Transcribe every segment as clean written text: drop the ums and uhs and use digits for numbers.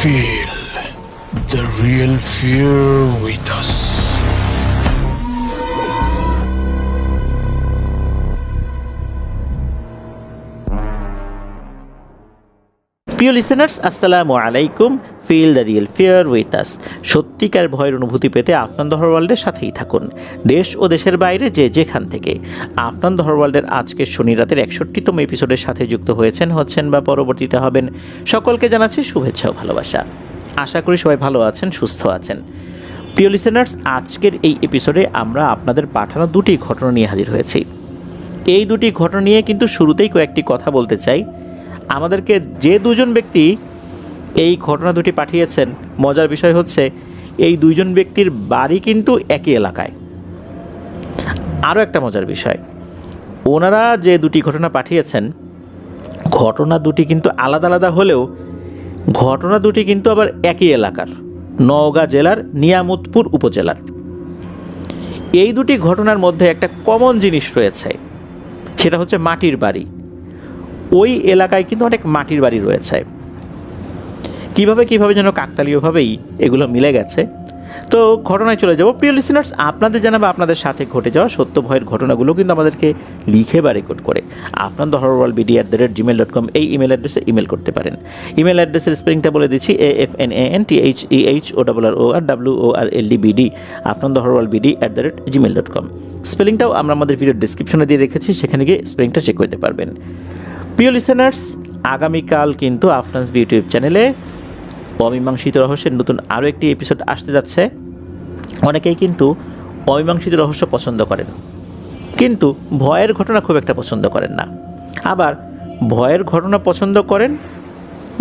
Feel the real fear with us. প্রিয় listeners, আসসালামু আলাইকুম। Feel the real fear with us. সত্যিকার ভয়ের অনুভূতি পেতে আফনান দহর ওয়ার্ল্ডের সাথেই থাকুন, দেশ ও দেশের বাইরে যে যেখান থেকে। আফনান দহর ওয়ার্ল্ডের আজকের শনি রাতের 61তম এপিসোডের সাথে যুক্ত হচ্ছেন বা পরবর্তীতে হবেন, সকলকে জানাচ্ছি শুভেচ্ছা ও ভালোবাসা। আশা করি সবাই ভালো আছেন, সুস্থ আছেন। প্রিয় লিসেনার্স, আজকের এই এপিসোডে আমরা আপনাদের পাঠানো দুটি ঘটনা নিয়ে হাজির হয়েছি। এই দুটি ঘটনা নিয়ে কিন্তু শুরুতেই কয়েকটি কথা বলতে চাই। আমাদেরকে যে দুজন ব্যক্তি এই ঘটনা দুটি পাঠিয়েছেন, মজার বিষয় হচ্ছে এই দুইজন ব্যক্তির বাড়ি কিন্তু একই এলাকায়। আরও একটা মজার বিষয়, ওনারা যে দুটি ঘটনা পাঠিয়েছেন, ঘটনা দুটি কিন্তু আলাদা আলাদা হলেও ঘটনা দুটি কিন্তু আবার একই এলাকার, নওগাঁ জেলার নিয়ামতপুর উপজেলার। এই দুটি ঘটনার মধ্যে একটা কমন জিনিস রয়েছে, সেটা হচ্ছে মাটির বাড়ি। ওই এলাকায় কিন্তু অনেক মাটির বাড়ি রয়েছে। কিভাবে যেন কাকতালীয়ভাবেই এগুলো মিলে গেছে। তো ঘটনায় চলে যাব। প্রিয় লিসেনার্স, আপনাদের জানাবো আপনাদের সাথে ঘটে যাওয়া সত্য ভয়ের ঘটনাগুলো কিন্তু আমাদেরকে লিখে বা রেকর্ড করে Afnan the horror world BD @gmail.com এই ইমেল অ্যাড্রেসে ইমেল করতে পারেন। ইমেল অ্যাড্রেসের স্পেলিংটা বলে দিচ্ছি, AFNANTHEHORRORLDBD Afnan the horror world BD @gmail.com। স্পেলিংটাও আমরা আমাদের ভিডিও ডিসক্রিপশনে দিয়ে রেখেছি, সেখানে গিয়ে স্পেলিংটা চেক করতে পারবেন। প্রিয় লিসেনার্স, আগামীকাল কিন্তু আফনান্স ইউটিউব চ্যানেলে অমীমাংসিত রহস্যের নতুন আরও একটি এপিসোড আসতে যাচ্ছে। অনেকেই কিন্তু অমীমাংসিত রহস্য পছন্দ করেন, কিন্তু ভয়ের ঘটনা খুব একটা পছন্দ করেন না। আবার ভয়ের ঘটনা পছন্দ করেন,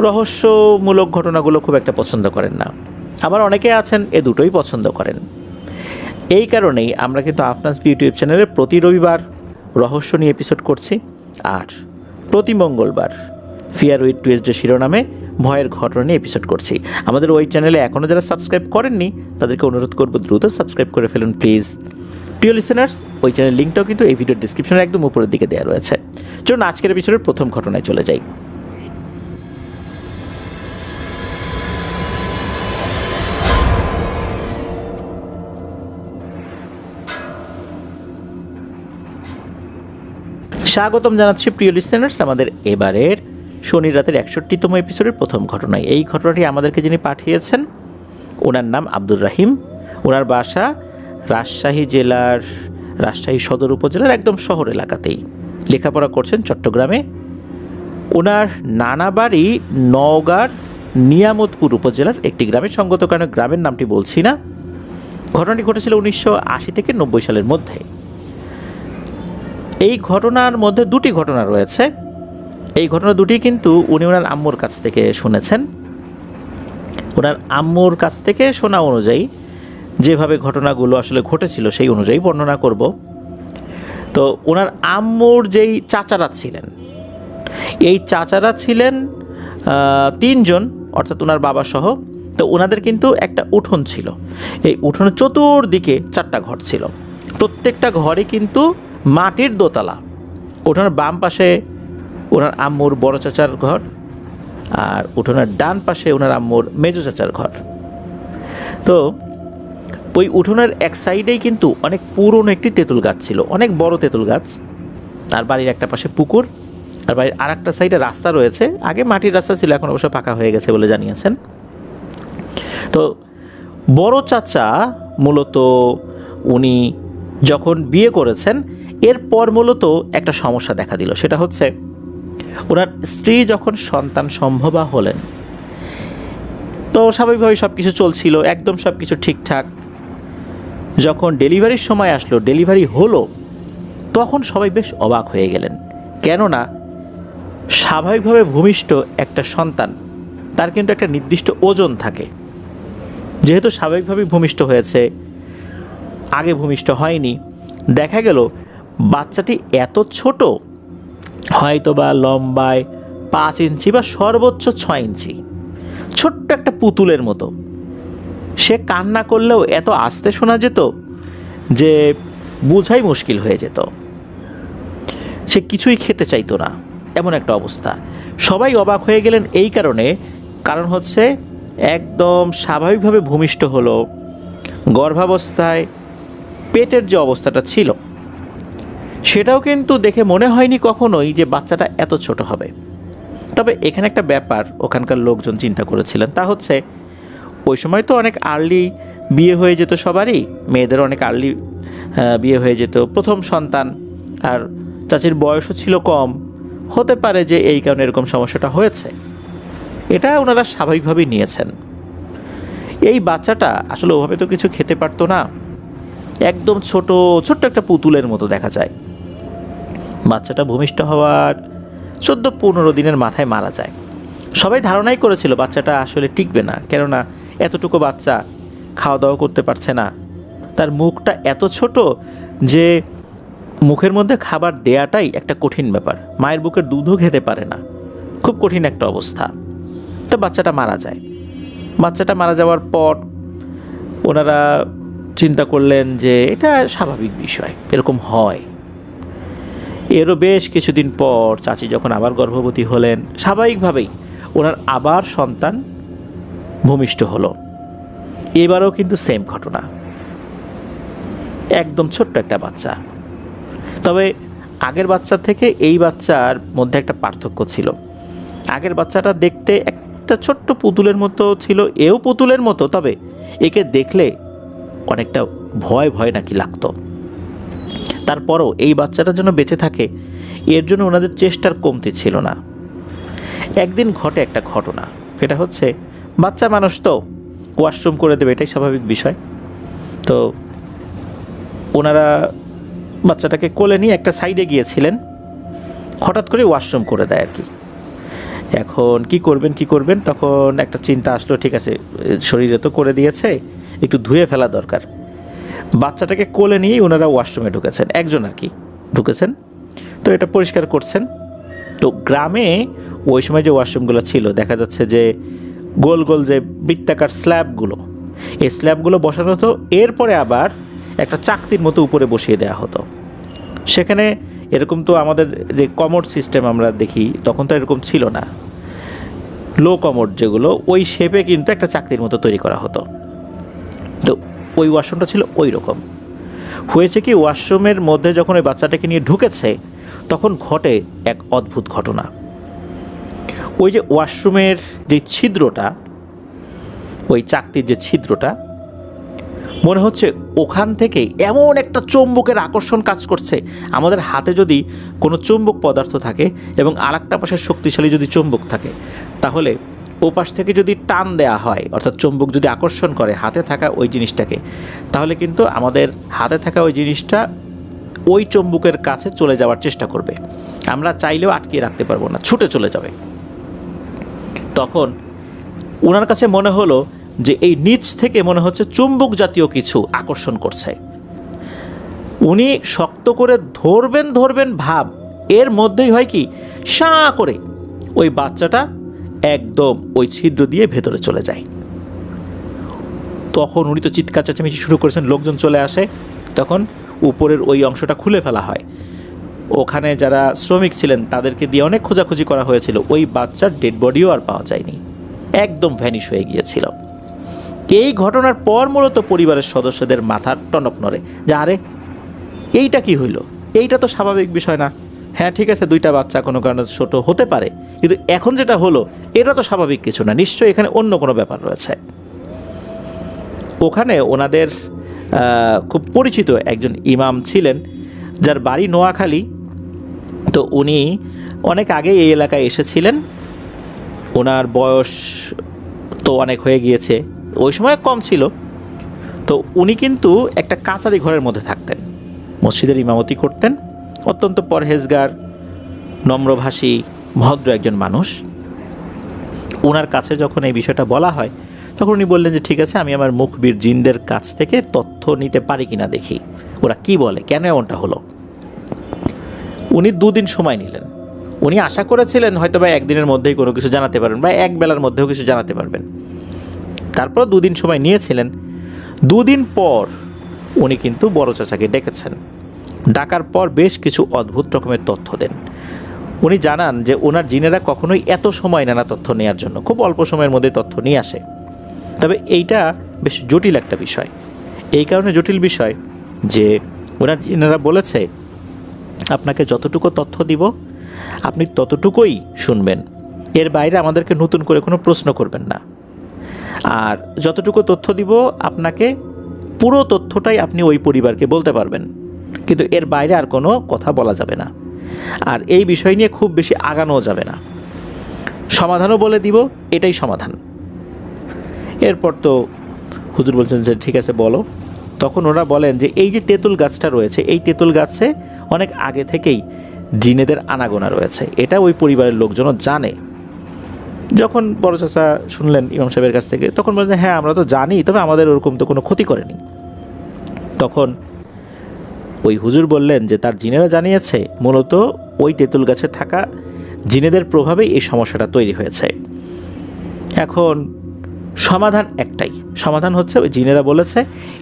রহস্যমূলক ঘটনাগুলো খুব একটা পছন্দ করেন না। আবার অনেকে আছেন এ দুটোই পছন্দ করেন। এই কারণেই আমরা কিন্তু আফনান্স ইউটিউব চ্যানেলে প্রতি রবিবার রহস্য নিয়ে এপিসোড করছি, আর প্রতি মঙ্গলবার ফিয়ার উইথ টুয়েসডে শিরোনামে ভয়ের ঘটনা নিয়ে এপিসোড করছি। আমাদের ওই চ্যানেলে এখনও যারা সাবস্ক্রাইব করেননি তাদেরকে অনুরোধ করবো দ্রুত সাবস্ক্রাইব করে ফেলুন প্লিজ। প্রিয় লিসেনার্স, ওই চ্যানেল লিঙ্কটাও কিন্তু এই ভিডিওর ডিসক্রিপশনের একদম উপরের দিকে দেওয়া রয়েছে। চলুন আজকের এপিসোডের প্রথম ঘটনায় চলে যাই। স্বাগতম জানাচ্ছি প্রিয় লিসেনার্স আমাদের এবারের শনি রাতের 61তম এপিসোডের প্রথম ঘটনায়। এই ঘটনাটি আমাদেরকে যিনি পাঠিয়েছেন, ওনার নাম আব্দুর রাহিম। ওনার বাসা রাজশাহী জেলার রাজশাহী সদর উপজেলার একদম শহর এলাকাতেই, লেখাপড়া করছেন চট্টগ্রামে। ওনার নানা বাড়ি নওগাঁর নিয়ামতপুর উপজেলার একটি গ্রামে, সঙ্গত কারণে গ্রামের নামটি বলছি না। ঘটনাটি ঘটেছিল 1980 থেকে 90 সালের মধ্যে। এই ঘটনার মধ্যে দুটি ঘটনা রয়েছে। এই ঘটনা দুটি কিন্তু উনি ওনার আম্মুর কাছ থেকে শুনেছেন। ওনার আম্মুর কাছ থেকে শোনা অনুযায়ী যেভাবে ঘটনাগুলো আসলে ঘটেছিল সেই অনুযায়ী বর্ণনা করব। তো ওনার আম্মুর যেই চাচারা ছিলেন, এই চাচারা ছিলেন 3 জন, অর্থাৎ ওনার বাবা সহ। তো ওনাদের কিন্তু একটা উঠোন ছিল। এই উঠোনের চতুর্দিকে 4টা ঘর ছিল। প্রত্যেকটা ঘরে কিন্তু মাটির দোতলা। উঠোনের বাম পাশে ওনার আম্মুর বড় চাচার ঘর, আর উঠোনের ডান পাশে ওনার আম্মুর মেজো চাচার ঘর। তো ওই উঠোনের এক সাইডেই কিন্তু অনেক পুরনো একটি তেঁতুল গাছ ছিল, অনেক বড় তেঁতুল গাছ। আর বাড়ির একটা পাশে পুকুর, আর বাড়ির আর একটা সাইডে রাস্তা রয়েছে। আগে মাটির রাস্তা ছিল, এখন অবশ্য পাকা হয়ে গেছে বলে জানিয়েছেন। তো বড় চাচা মূলত উনি যখন বিয়ে করেছেন, এরপর মূলত একটা সমস্যা দেখা দিল। সেটা হচ্ছে ওনার স্ত্রী যখন সন্তান সম্ভবা হলেন, তো স্বাভাবিকভাবে সব কিছু চলছিল, একদম সব কিছু ঠিকঠাক। যখন ডেলিভারির সময় আসলো, ডেলিভারি হলো, তখন সবাই বেশ অবাক হয়ে গেলেন। কেননা স্বাভাবিকভাবে ভূমিষ্ঠ একটা সন্তান, তার কিন্তু একটা নির্দিষ্ট ওজন থাকে। যেহেতু স্বাভাবিকভাবেই ভূমিষ্ঠ হয়েছে, আগে ভূমিষ্ঠ হয়নি, দেখা গেল বাচ্চাটি এত ছোট, হয়তো বা লম্বায় 5 ইঞ্চি বা সর্বোচ্চ 6 ইঞ্চি, ছোট্ট একটা পুতুলের মতো। সে কান্না করলেও এত আস্তে শোনা যেত যে বোঝাই মুশকিল হয়ে যেত। সে কিছুই খেতে চাইতো না, এমন একটা অবস্থা। সবাই অবাক হয়ে গেলেন এই কারণ হচ্ছে একদম স্বাভাবিকভাবে ভূমিষ্ঠ হলো। গর্ভাবস্থায় পেটের যে অবস্থাটা ছিল সেটাও কিন্তু দেখে মনে হয়নি কখনোই যে বাচ্চাটা এত ছোট হবে। তবে এখানে একটা ব্যাপার ওখানকার লোকজন চিন্তা করেছিলেন, তা হচ্ছে ওই সময় তো অনেক আর্লি বিয়ে হয়ে যেত সবারই, মেয়েদের অনেক আর্লি বিয়ে হয়ে যেত, প্রথম সন্তান, আর চাচির বয়সও ছিল কম, হতে পারে যে এই কারণে এরকম সমস্যাটা হয়েছে। এটা ওনারা স্বাভাবিকভাবেই নিয়েছেন। এই বাচ্চাটা আসলে ওভাবে তো কিছু খেতে পারতো না, একদম ছোট্ট একটা পুতুলের মতো দেখা যায়। বাচ্চাটা ভূমিষ্ঠ হওয়ার 14-15 দিনের মাথায় মারা যায়। সবাই ধারণাই করেছিল বাচ্চাটা আসলে টিকবে না, কেননা এতটুকু বাচ্চা খাওয়া দাওয়া করতে পারছে না, তার মুখটা এত ছোট যে মুখের মধ্যে খাবার দেয়াটাই একটা কঠিন ব্যাপার, মায়ের বুকের দুধও খেতে পারে না, খুব কঠিন একটা অবস্থা। তো বাচ্চাটা মারা যায়। বাচ্চাটা মারা যাওয়ার পর ওনারা চিন্তা করলেন যে এটা স্বাভাবিক বিষয়, এরকম হয়। এরও বেশ কিছুদিন পর চাচি যখন আবার গর্ভবতী হলেন, স্বাভাবিকভাবেই ওনার আবার সন্তান ভূমিষ্ঠ হলো। এবারও কিন্তু সেম ঘটনা, একদম ছোট্ট একটা বাচ্চা। তবে আগের বাচ্চা থেকে এই বাচ্চার মধ্যে একটা পার্থক্য ছিল। আগের বাচ্চাটা দেখতে একটা ছোট্ট পুতুলের মতো ছিল, এও পুতুলের মতো, তবে একে দেখলে অনেকটা ভয় ভয় নাকি লাগতো। তারপরও এই বাচ্চাটা যেন বেঁচে থাকে এর জন্য ওনাদের চেষ্টার কমতি ছিল না। একদিন ঘটে একটা ঘটনা, সেটা হচ্ছে বাচ্চা মানুষ তো ওয়াশরুম করে দেবে, এটাই স্বাভাবিক বিষয়। তো ওনারা বাচ্চাটাকে কোলে নিয়ে একটা সাইডে গিয়েছিলেন, হঠাৎ করে ওয়াশরুম করে দেয় আর কি। এখন কি করবেন তখন একটা চিন্তা আসলো, ঠিক আছে শরীরে তো করে দিয়েছে, একটু ধুয়ে ফেলা দরকার। বাচ্চাটাকে কোলে নিয়েই ওনারা ওয়াশরুমে ঢুকেছেন, একজন আর কি ঢুকেছেন, তো এটা পরিষ্কার করছেন। তো গ্রামে ওই সময় যে ওয়াশরুমগুলো ছিল দেখা যাচ্ছে যে গোল গোল যে বৃত্তাকার স্ল্যাবগুলো, এই স্ল্যাবগুলো বসানো হতো, এরপরে আবার একটা চাকতির মতো উপরে বসিয়ে দেওয়া হতো। সেখানে এরকম তো আমাদের যে কমোড সিস্টেম আমরা দেখি তখন তো এরকম ছিল না, লো কমোড যেগুলো ওই শেপে কিন্তু একটা চাকতির মতো তৈরি করা হতো। তো ওই ওয়াশরুমটা ছিল ওই রকম। হয়েছে কি, ওয়াশরুমের মধ্যে যখন ওই বাচ্চাটাকে নিয়ে ঢুকেছে তখন ঘটে এক অদ্ভুত ঘটনা। ওই যে ওয়াশরুমের যে ছিদ্রটা, ওই চাকতির যে ছিদ্রটা, মনে হচ্ছে ওখান থেকে এমন একটা চুম্বকের আকর্ষণ কাজ করছে। আমাদের হাতে যদি কোনো চুম্বক পদার্থ থাকে এবং আর একটা পাশে শক্তিশালী যদি চুম্বক থাকে, তাহলে ও পাশ থেকে যদি টান দেয়া হয়, অর্থাৎ চুম্বক যদি আকর্ষণ করে হাতে থাকা ওই জিনিসটাকে, তাহলে কিন্তু আমাদের হাতে থাকা ওই জিনিসটা ওই চুম্বকের কাছে চলে যাওয়ার চেষ্টা করবে, আমরা চাইলেও আটকিয়ে রাখতে পারবো না, ছুটে চলে যাবে। তখন ওনার কাছে মনে হলো যে এই নিচ থেকে মনে হচ্ছে চুম্বক জাতীয় কিছু আকর্ষণ করছে। উনি শক্ত করে ধরবেন ভাব, এর মধ্যেই হয় কি, শাঁ করে ওই বাচ্চাটা একদম ওই ছিদ্র দিয়ে ভেতরে চলে যায়। তখন উনি তো চিৎকার চেঁচামেচি শুরু করেছেন, লোকজন চলে আসে, তখন উপরের ওই অংশটা খুলে ফেলা হয়। ওখানে যারা শ্রমিক ছিলেন তাদেরকে দিয়ে অনেক খোঁজাখুঁজি করা হয়েছিল, ওই বাচ্চার ডেড বডিও আর পাওয়া যায়নি, একদম ভ্যানিশ হয়ে গিয়েছিল। এই ঘটনার পর মূলত পরিবারের সদস্যদের মাথার টনক নড়ে যে আরে এইটা কি হইল, এইটা তো স্বাভাবিক বিষয় না। হ্যাঁ ঠিক আছে, দুইটা বাচ্চা কোনো কারণে ছোট হতে পারে, কিন্তু এখন যেটা হলো এটা তো স্বাভাবিক কিছু না, নিশ্চয়ই এখানে অন্য কোনো ব্যাপার রয়েছে। ওখানে ওনাদের খুব পরিচিত একজন ইমাম ছিলেন যার বাড়ি নোয়াখালী। তো উনি অনেক আগে এই এলাকায় এসেছিলেন, ওনার বয়স তো অনেক হয়ে গিয়েছে, ওই সময় কম ছিল। তো উনি কিন্তু একটা কাচারি ঘরের মধ্যে থাকতেন, মসজিদের ইমামতি করতেন, অত্যন্ত পরহেজগার, নম্রভাষী, ভদ্র একজন মানুষ। ওনার কাছে যখন এই বিষয়টা বলা হয় তখন উনি বললেন যে ঠিক আছে, আমি আমার মুখবির জিনদের কাছ থেকে তথ্য নিতে পারি কিনা দেখি, ওরা কি বলে, কেন এমনটা হলো। উনি 2 দিন সময় নিলেন। উনি আশা করেছিলেন হয়তো বা একদিনের মধ্যেই কোনো কিছু জানাতে পারবেন বা এক বেলার মধ্যেও কিছু জানাতে পারবেন। তারপর 2 দিন সময় নিয়েছিলেন। 2 দিন পর উনি কিন্তু বড় চাচাকে ডেকেছেন। ডাকার পর বেশ কিছু অদ্ভুত রকমের তথ্য দেন। উনি জানান যে ওনার জিনেরা কখনোই এত সময় নেয় না তথ্য নেওয়ার জন্য, খুব অল্প সময়ের মধ্যে তথ্য নিয়ে আসে। তবে এইটা বেশ জটিল একটা বিষয়। এই কারণে জটিল বিষয় যে এনারা বলেছে আপনাকে যতটুকু তথ্য দিব আপনি ততটুকুই শুনবেন, এর বাইরে আমাদেরকে নতুন করে কোনো প্রশ্ন করবেন না। আর যতটুকু তথ্য দিব আপনাকে পুরো তথ্যটাই আপনি ওই পরিবারকে বলতে পারবেন, কিন্তু এর বাইরে আর কোনো কথা বলা যাবে না। আর এই বিষয় নিয়ে খুব বেশি আগানোও যাবে না। সমাধানও বলে দিব, এটাই সমাধান। এরপর তো হুজুর বলছেন যে ঠিক আছে বলো। তখন ওরা বলেন যে এই যে তেঁতুল গাছটা রয়েছে, এই তেঁতুল গাছে অনেক আগে থেকেই জিনেদের আনাগোনা রয়েছে, এটা ওই পরিবারের লোকজনও জানে। যখন বড় চাচা শুনলেন ইমাম সাহেবের কাছ থেকে, তখন বললেন হ্যাঁ আমরা তো জানি, তবে আমাদের ওরকম তো কোনো ক্ষতি করেনি। তখন ওই হুজুর বললেন যে তার জিনেরা জানিয়েছে মূলত ওই তেঁতুল গাছে থাকা জিনেদের প্রভাবেই এই সমস্যাটা তৈরি হয়েছে। এখন সমাধান একটাই, সমাধান হচ্ছে ওই জিনেরা বলেছে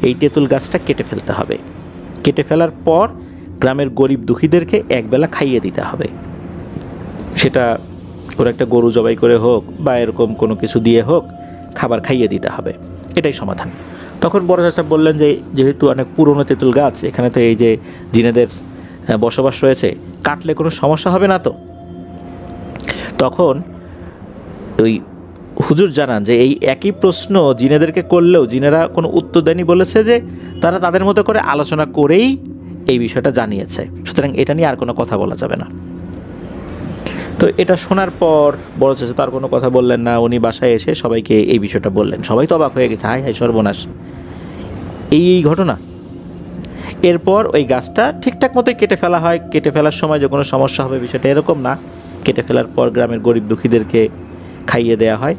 এই তেঁতুল গাছটা কেটে ফেলতে হবে, কেটে ফেলার পর গ্রামের গরিব দুঃখীদেরকে একবেলা খাইয়ে দিতে হবে। সেটা ওর একটা গরু জবাই করে হোক বা এরকম কোনো কিছু দিয়ে হোক, খাবার খাইয়ে দিতে হবে, এটাই সমাধান। তখন বড় চাচা বললেন যে যেহেতু অনেক পুরনো তেঁতুল গাছ, এখানে তো এই যে জিনেদের বসবাস রয়েছে, কাটলে কোনো সমস্যা হবে না তো? তখন ওই হুজুর জানান যে এই একই প্রশ্ন জিনেদেরকে করলেও জিনেরা কোনো উত্তর দেয়নি, বলেছে যে তারা তাদের মতো করে আলোচনা করেই এই বিষয়টা জানিয়েছে, সুতরাং এটা নিয়ে আর কোনো কথা বলা যাবে না। তো এটা শোনার পর বড় চাচা তার কোনো কথা বললেন না, উনি বাসায় এসে সবাইকে এই বিষয়টা বললেন। সবাই তো অবাক হয়ে গেছে, হায় হায় সর্বনাশ, এই ঘটনা। এরপর ওই গাছটা ঠিকঠাক মতোই কেটে ফেলা হয়। কেটে ফেলার সময় যে কোনো সমস্যা হবে বিষয়টা এরকম না, কেটে ফেলার পর গ্রামের গরিব দুঃখীদেরকে খাইয়ে দেওয়া হয়।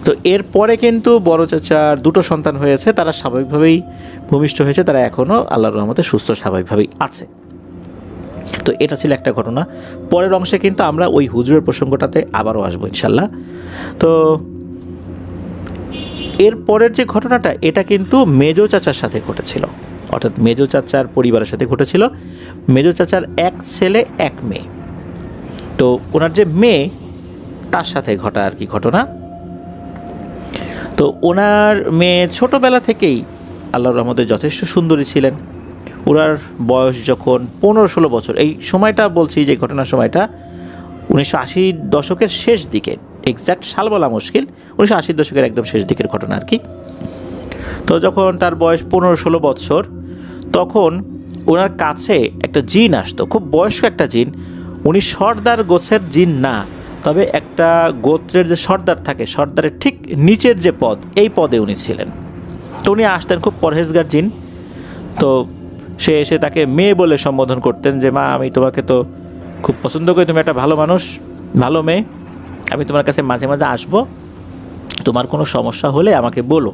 তো এরপরে কিন্তু বড় চাচার দুটো সন্তান হয়েছে, তারা স্বাভাবিকভাবেই ভূমিষ্ঠ হয়েছে, তারা এখনও আল্লাহর রহমতে সুস্থ স্বাভাবিকভাবেই আছে। তো এটা ছিল একটা ঘটনা। পরের অংশে কিন্তু আমরা ওই হুজুরের প্রসঙ্গটাতে আবারও আসবো ইনশাল্লাহ। তো এর পরের যে ঘটনাটা, এটা কিন্তু মেজো চাচার সাথে ঘটেছিল, অর্থাৎ মেজো চাচার পরিবারের সাথে ঘটেছিল। মেজো চাচার এক ছেলে এক মেয়ে। তো ওনার যে মেয়ে, তার সাথে ঘটা আর কি ঘটনা। তো ওনার মেয়ে ছোটোবেলা থেকেই আল্লাহর রহমতে যথেষ্ট সুন্দরী ছিলেন। ওনার বয়স যখন 15-16 বছর, এই সময়টা বলছি যে ঘটনার সময়টা 1980 দশকের শেষ দিকে, এক্স্যাক্ট সাল বলা মুশকিল, 1980 দশকের একদম শেষ দিকের ঘটনা আর কি। তো যখন তার বয়স 15-16 বছর, তখন ওনার কাছে একটা জিন আসতো, খুব বয়স্ক একটা জিন। উনি সর্দার গোছের জিন না, তবে একটা গোত্রের যে সর্দার থাকে, সর্দারের ঠিক নিচের যে পদ, এই পদে উনি ছিলেন। তো উনি আসতেন, খুব পরহেজগার জিন। তো সে এসে তাকে মেয়ে বলে সম্বোধন করতেন যে মা, আমি তোমাকে তো খুব পছন্দ করি, তুমি একটা ভালো মানুষ, ভালো মেয়ে, আমি তোমার কাছে মাঝে মাঝে আসবো, তোমার কোনো সমস্যা হলে আমাকে বলো।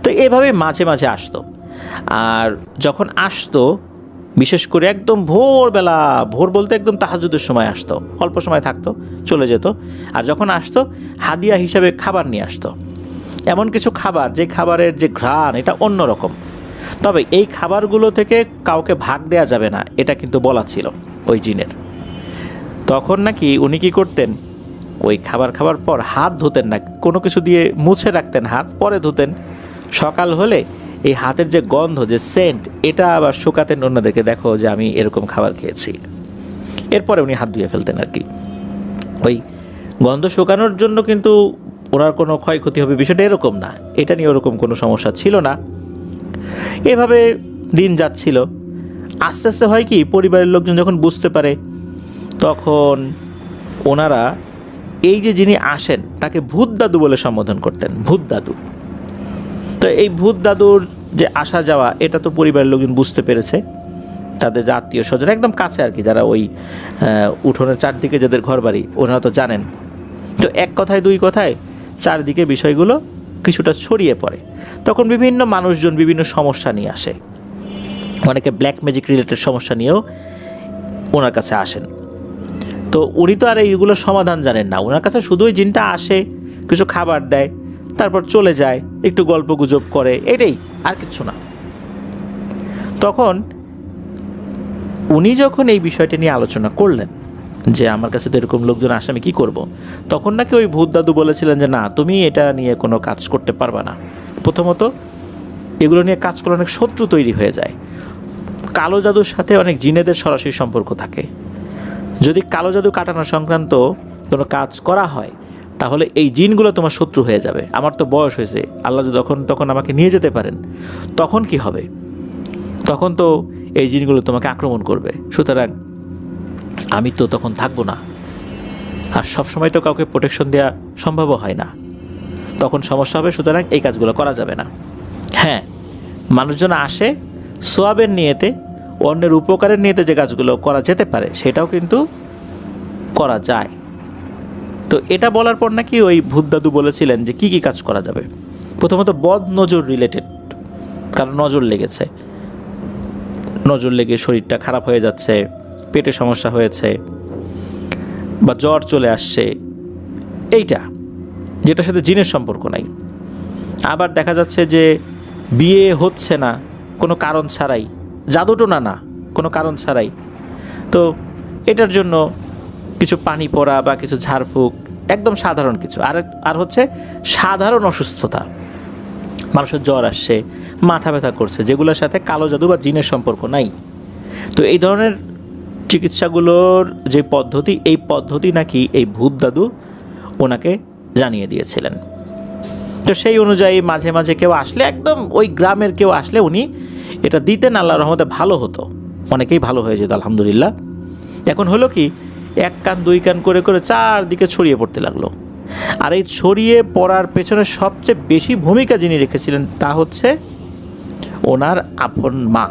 তো এভাবে মাঝে মাঝে আসতো। আর যখন আসতো, বিশেষ করে একদম ভোরবেলা, ভোর বলতে একদম তাহাজ্জুদের সময় আসতো, অল্প সময় থাকতো, চলে যেত। আর যখন আসতো, হাদিয়া হিসাবে খাবার নিয়ে আসতো, এমন কিছু খাবার যে খাবারের যে ঘ্রাণ, এটা অন্যরকম। তবে এই খাবারগুলো থেকে কাউকে ভাগ দেয়া যাবে না, এটা কিন্তু বলা ছিল ওই জিনের। তখন নাকি উনি কী করতেন, ওই খাবার খাবার পর হাত ধুতেন না, কোনো কিছু দিয়ে মুছে রাখতেন হাত, পরে ধুতেন। সকাল হলে এই হাতের যে গন্ধ, যে সেন্ট, এটা আবার শুকাতেন অন্যদেরকে, দেখো যে আমি এরকম খাবার খেয়েছি। এরপরে উনি হাত ধুয়ে ফেলতেন আর কি। ওই গন্ধ শুকানোর জন্য কিন্তু ওনার কোনো ক্ষয়ক্ষতি হবে বিষয়টা এরকম না, এটা নিয়ে ওরকম কোনো সমস্যা ছিল না। এভাবে দিন যাচ্ছিল। আস্তে আস্তে হয় কি, পরিবারের লোকজন যখন বুঝতে পারে, তখন ওনারা এই যে যিনি আসেন তাকে ভূত দাদু বলে সম্বোধন করতেন, ভূত দাদু। তো এই ভূত দাদুর যে আসা যাওয়া, এটা তো পরিবারের লোকজন বুঝতে পেরেছে। তাদের যে আত্মীয় স্বজন একদম কাছে আর কি, যারা ওই উঠোনের চারদিকে যাদের ঘর বাড়ি, ওনারা তো জানেন। তো এক কথায় দুই কথায় চারদিকে বিষয়গুলো কিছুটা ছড়িয়ে পড়ে। তখন বিভিন্ন মানুষজন বিভিন্ন সমস্যা নিয়ে আসে, অনেকে ব্ল্যাক ম্যাজিক রিলেটেড সমস্যা নিয়েও ওনার কাছে আসেন। তো উনি তো আর এইগুলো সমাধান জানেন না, ওনার কাছে শুধুই জিনটা আসে, কিছু খাবার দেয়, তারপর চলে যায়, একটু গল্প গুজব করে, এটাই, আর কিছু না। তখন উনি যখন এই বিষয়টা নিয়ে আলোচনা করলেন যে আমার কাছে তো এরকম লোকজন আসে, আমি কী করব। তখন নাকি ওই ভূত দাদু বলেছিলেন যে না, তুমি এটা নিয়ে কোনো কাজ করতে পারবা না। প্রথমত এগুলো নিয়ে কাজ করলে অনেক শত্রু তৈরি হয়ে যায়। কালো জাদুর সাথে অনেক জিনেদের সরাসরি সম্পর্ক থাকে। যদি কালো জাদু কাটানো সংক্রান্ত কোনো কাজ করা হয় তাহলে এই জিনগুলো তোমার শত্রু হয়ে যাবে। আমার তো বয়স হয়েছে, আল্লাহ যদি তখন আমাকে নিয়ে যেতে পারেন, তখন কি হবে? তখন তো এই জিনগুলো তোমাকে আক্রমণ করবে। সুতরাং আমি তো তখন থাকবো না, আর সবসময় তো কাউকে প্রোটেকশন দেওয়া সম্ভব হয় না, তখন সমস্যা হবে। সুতরাং এই কাজগুলো করা যাবে না। হ্যাঁ, মানুষজন আসে সোয়াবের নিয়েতে, অন্যের উপকারের নিয়েতে যে কাজগুলো করা যেতে পারে সেটাও কিন্তু করা যায়। তো এটা বলার পর নাকি ওই ভূত দাদু বলেছিলেন যে কি কাজ করা যাবে। প্রথমত বদ নজর রিলেটেড, কারণ নজর লেগেছে, নজর লেগে শরীরটা খারাপ হয়ে যাচ্ছে, পেটে সমস্যা হয়েছে বা জ্বর চলে আসছে, এইটা যেটার সাথে জিনের সম্পর্ক নাই। আবার দেখা যাচ্ছে যে বিয়ে হচ্ছে না কোনো কারণ ছাড়াই, জাদুটোনা না, কোনো কারণ ছাড়াই। তো এটার জন্য কিছু পানি পড়া বা কিছু ঝাড়ফুঁক, একদম সাধারণ কিছু। আর হচ্ছে সাধারণ অসুস্থতা, মানুষের জ্বর আসছে, মাথা ব্যথা করছে, যেগুলোর সাথে কালো জাদু বা জিনের সম্পর্ক নাই। তো এই ধরনের চিকিৎসাগুলোর যে পদ্ধতি, এই পদ্ধতি নাকি এই ভূত দাদু ওনাকে জানিয়ে দিয়েছিলেন। তো সেই অনুযায়ী মাঝে মাঝে কেউ আসলে, একদম ওই গ্রামের কেউ আসলে উনি এটা দিতেন। আল্লাহর রহমতে ভালো হতো, অনেকেই ভালো হয়ে যেত আলহামদুলিল্লাহ। এখন হলো কি, এক কান দুই কান করে করে চারদিকে ছড়িয়ে পড়তে লাগলো। আর এই ছড়িয়ে পড়ার পেছনে সবচেয়ে বেশি ভূমিকা যিনি রেখেছিলেন তা হচ্ছে ওনার আপন মা।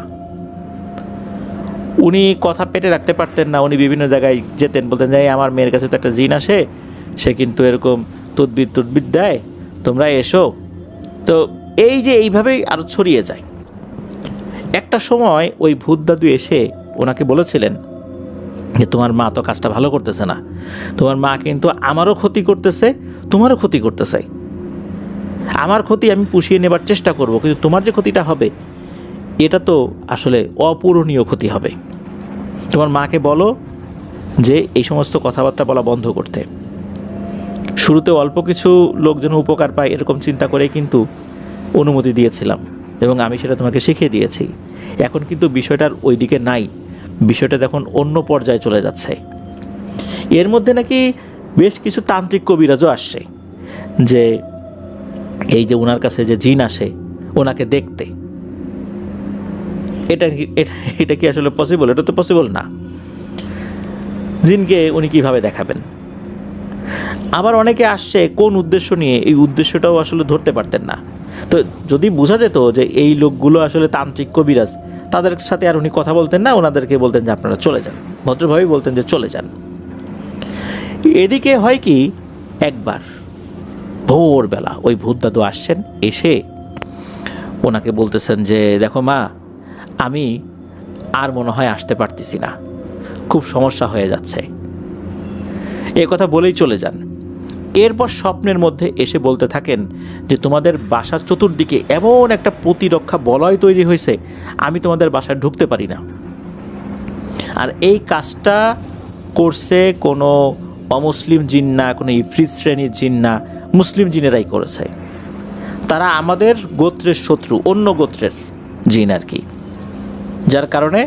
উনি কথা পেটে রাখতে পারতেন না, উনি বিভিন্ন জায়গায় যেতেন, বলতেন যে আমার মেয়ের কাছে তো একটা জিন আসে, সে কিন্তু এরকম তদবির দেয়, তোমরা এসো। তো এই যে এইভাবেই আরও ছড়িয়ে যায়। একটা সময় ওই ভূত দাদু এসে ওনাকে বলেছিলেন যে তোমার মা তো কাজটা ভালো করতেছে না, তোমার মা কিন্তু আমারও ক্ষতি করতেছে, তোমারও ক্ষতি করতেছে। আমার ক্ষতি আমি পুষিয়ে নেবার চেষ্টা করব, কিন্তু তোমার যে ক্ষতিটা হবে এটা তো আসলে অপূরণীয় ক্ষতি হবে। তোমার মাকে বলো যে এই সমস্ত কথাবার্তা বলা বন্ধ করতে। শুরুতে অল্প কিছু লোকজন উপকার পায় এরকম চিন্তা করে কিন্তু অনুমতি দিয়েছিলাম, এবং আমি সেটা তোমাকে শিখিয়ে দিয়েছি। এখন কিন্তু বিষয়টার ওই দিকে নাই, বিষয়টা এখন অন্য পর্যায়ে চলে যাচ্ছে। এর মধ্যে নাকি বেশ কিছু তান্ত্রিক কবিরাজও আসছে, যে এই যে ওনার কাছে যে জিন আসে ওনাকে দেখতে। এটা কি আসলে পসিবল? এটা তো পসিবল না। জিনকে উনি কিভাবে দেখাবেন? আবার অনেকে আসছে কোন উদ্দেশ্য নিয়ে, এই উদ্দেশ্যটাও আসলে ধরতে পারতেন না। তো যদি বোঝা যেত যে এই লোকগুলো আসলে তান্ত্রিক কবিরাজ, তাদের সাথে আর উনি কথা বলতেন না, ওনাদেরকে বলতেন যে আপনারা চলে যান, ভদ্রভাবেই বলতেন যে চলে যান। এদিকে হয় কি, একবার ভোরবেলা ওই ভূত দাদু আসছেন, এসে ওনাকে বলতেছেন যে দেখো মা, আমি আর মনে হয় আসতে পারতেছি না, খুব সমস্যা হয়ে যাচ্ছে, এ কথা বলেই চলে যান। এরপর স্বপ্নের মধ্যে এসে বলতে থাকেন যে তোমাদের বাসার চতুর্দিকে এমন একটা প্রতিরক্ষা বলয় তৈরি হয়েছে, আমি তোমাদের বাসায় ঢুকতে পারি না। আর এই কাজটা করছে কোনো অমুসলিম জিন না, কোনো ইফরিত শ্রেণীর জিন না, মুসলিম জিনেরাই করেছে। তারা আমাদের গোত্রের শত্রু, অন্য গোত্রের জিন আর কি, যার কারণে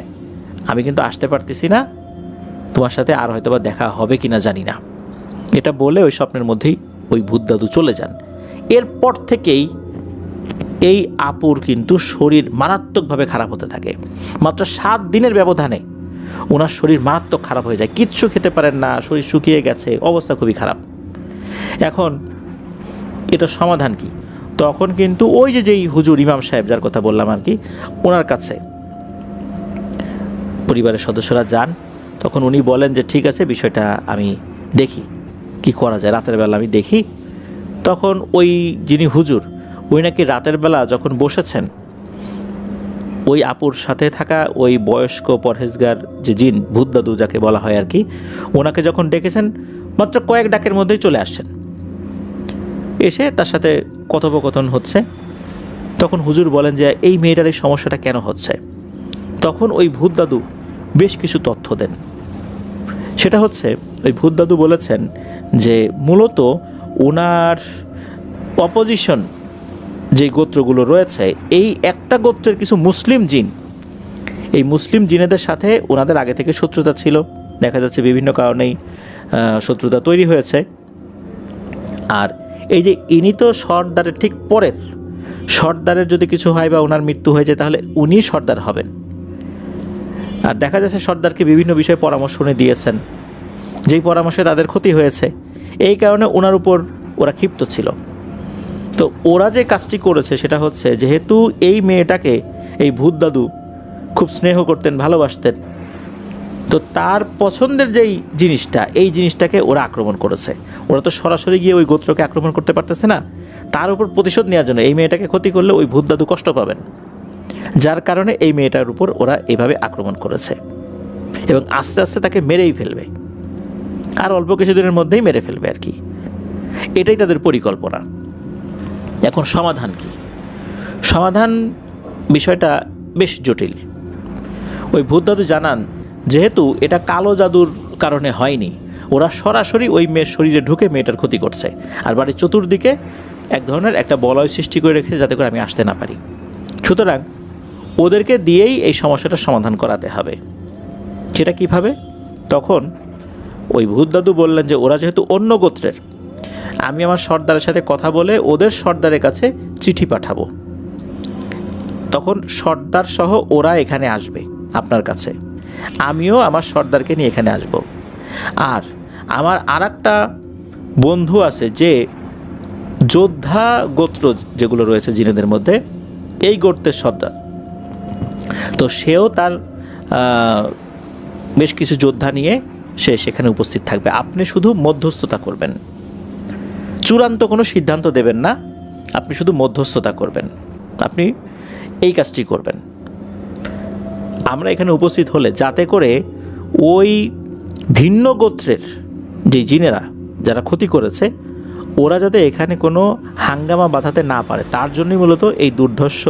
আমি কিন্তু আসতে পারতেছি না, তোমার সাথে আর হয়তো বা দেখা হবে কিনা জানি না। এটা বলে ওই স্বপ্নের মধ্যেই ওই ভূত দাদু চলে যান। এরপর থেকেই এই আপুর কিন্তু শরীর মারাত্মকভাবে খারাপ হতে থাকে। মাত্র 7 দিনের ব্যবধানে ওনার শরীর মারাত্মক খারাপ হয়ে যায়, কিচ্ছু খেতে পারেন না, শরীর শুকিয়ে গেছে, অবস্থা খুবই খারাপ। এখন এটা সমাধান কি? তখন কিন্তু ওই যেই হুজুর ইমাম সাহেব যার কথা বললাম আর কি, ওনার কাছে পরিবারের সদস্যরা যান। তখন উনি বলেন যে ঠিক আছে, বিষয়টা আমি দেখি কি করা যায়, রাতের বেলা আমি দেখি। তখন ওই যিনি হুজুর, ওই নাকি রাতের বেলা যখন বসেছেন, ওই আপুর সাথে থাকা ওই বয়স্ক পরহেজগার যে জিন, ভূত দাদু যাকে বলা হয় আর কি, ওনাকে যখন ডেকেছেন, মাত্র কয়েক ডাকের মধ্যেই চলে আসছেন। এসে তার সাথে কথোপকথন হচ্ছে। তখন হুজুর বলেন যে এই মেয়েটার এই সমস্যাটা কেন হচ্ছে। তখন ওই ভূত দাদু বেশ কিছু তথ্য দেন। সেটা হচ্ছে ওই ভূত দাদু বলেছেন যে মূলত ওনার অপোজিশন যে গোত্রগুলো রয়েছে, এই একটা গোত্রের কিছু মুসলিম জিন, এই মুসলিম জিনেদের সাথে ওনাদের আগে থেকে শত্রুতা ছিল, দেখা যাচ্ছে বিভিন্ন কারণেই শত্রুতা তৈরি হয়েছে। আর এই যে ইনি তো সর্দারের ঠিক পরের, সর্দারের যদি কিছু হয় বা ওনার মৃত্যু হয়ে যায় তাহলে উনি সর্দার হবেন। আর দেখা যাচ্ছে সর্দারকে বিভিন্ন বিষয়ে পরামর্শ উনি দিয়েছেন, যেই পরামর্শে তাদের ক্ষতি হয়েছে, এই কারণে ওনার উপর ওরা ক্ষিপ্ত ছিল। তো ওরা যে কাজটি করেছে সেটা হচ্ছে, যেহেতু এই মেয়েটাকে এই ভূত দাদু খুব স্নেহ করতেন, ভালোবাসতেন, তো তার পছন্দের যেই জিনিসটা, এই জিনিসটাকে ওরা আক্রমণ করেছে। ওরা তো সরাসরি গিয়ে ওই গোত্রকে আক্রমণ করতে পারতেছে না, তার উপর প্রতিশোধ নেওয়ার জন্য এই মেয়েটাকে ক্ষতি করলে ওই ভূত দাদু কষ্ট পাবেন, যার কারণে এই মেয়েটার উপর ওরা এইভাবে আক্রমণ করেছে এবং আস্তে আস্তে তাকে মেরেই ফেলবে, আর অল্প কিছুদিনের মধ্যেই মেরে ফেলবে আর কি। এটাই তাদের পরিকল্পনা। এখন সমাধান কি? সমাধান বিষয়টা বেশ জটিল। ওই ভূত দাদু জানান, যেহেতু এটা কালো জাদুর কারণে হয়নি, ওরা সরাসরি ওই মেয়ের শরীরে ঢুকে মেয়েটার ক্ষতি করছে, আর বাড়ির চতুর্দিকে এক ধরনের একটা বলয় সৃষ্টি করে রেখেছে যাতে করে আমি আসতে না পারি। সুতরাং ওদেরকে দিয়েই এই সমস্যাটার সমাধান করাতে হবে। সেটা কিভাবে? তখন ওই ভূত দাদু বললেন যে ওরা যেহেতু অন্য গোত্রের, আমি আমার সর্দারের সাথে কথা বলে ওদের সর্দারের কাছে চিঠি পাঠাবো। তখন সর্দার সহ ওরা এখানে আসবে আপনার কাছে, আমিও আমার সর্দারকে নিয়ে এখানে আসব। আর আমার আর একটা বন্ধু আছে যে যোদ্ধা গোত্র যেগুলো রয়েছে জিনেদের মধ্যে, এই গোত্রের সর্দার, তো সেও তার বেশ কিছু যোদ্ধা নিয়ে সে সেখানে উপস্থিত থাকবে। আপনি শুধু মধ্যস্থতা করবেন, চূড়ান্ত কোনো সিদ্ধান্ত দেবেন না, আপনি শুধু মধ্যস্থতা করবেন। আপনি এই কাজটি করবেন। আমরা এখানে উপস্থিত হলে যাতে করে ওই ভিন্ন গোত্রের যে জিনেরা যারা ক্ষতি করেছে, ওরা যাতে এখানে কোনো হাঙ্গামা বাঁধাতে না পারে, তার জন্যই মূলত এই দুর্ধর্ষ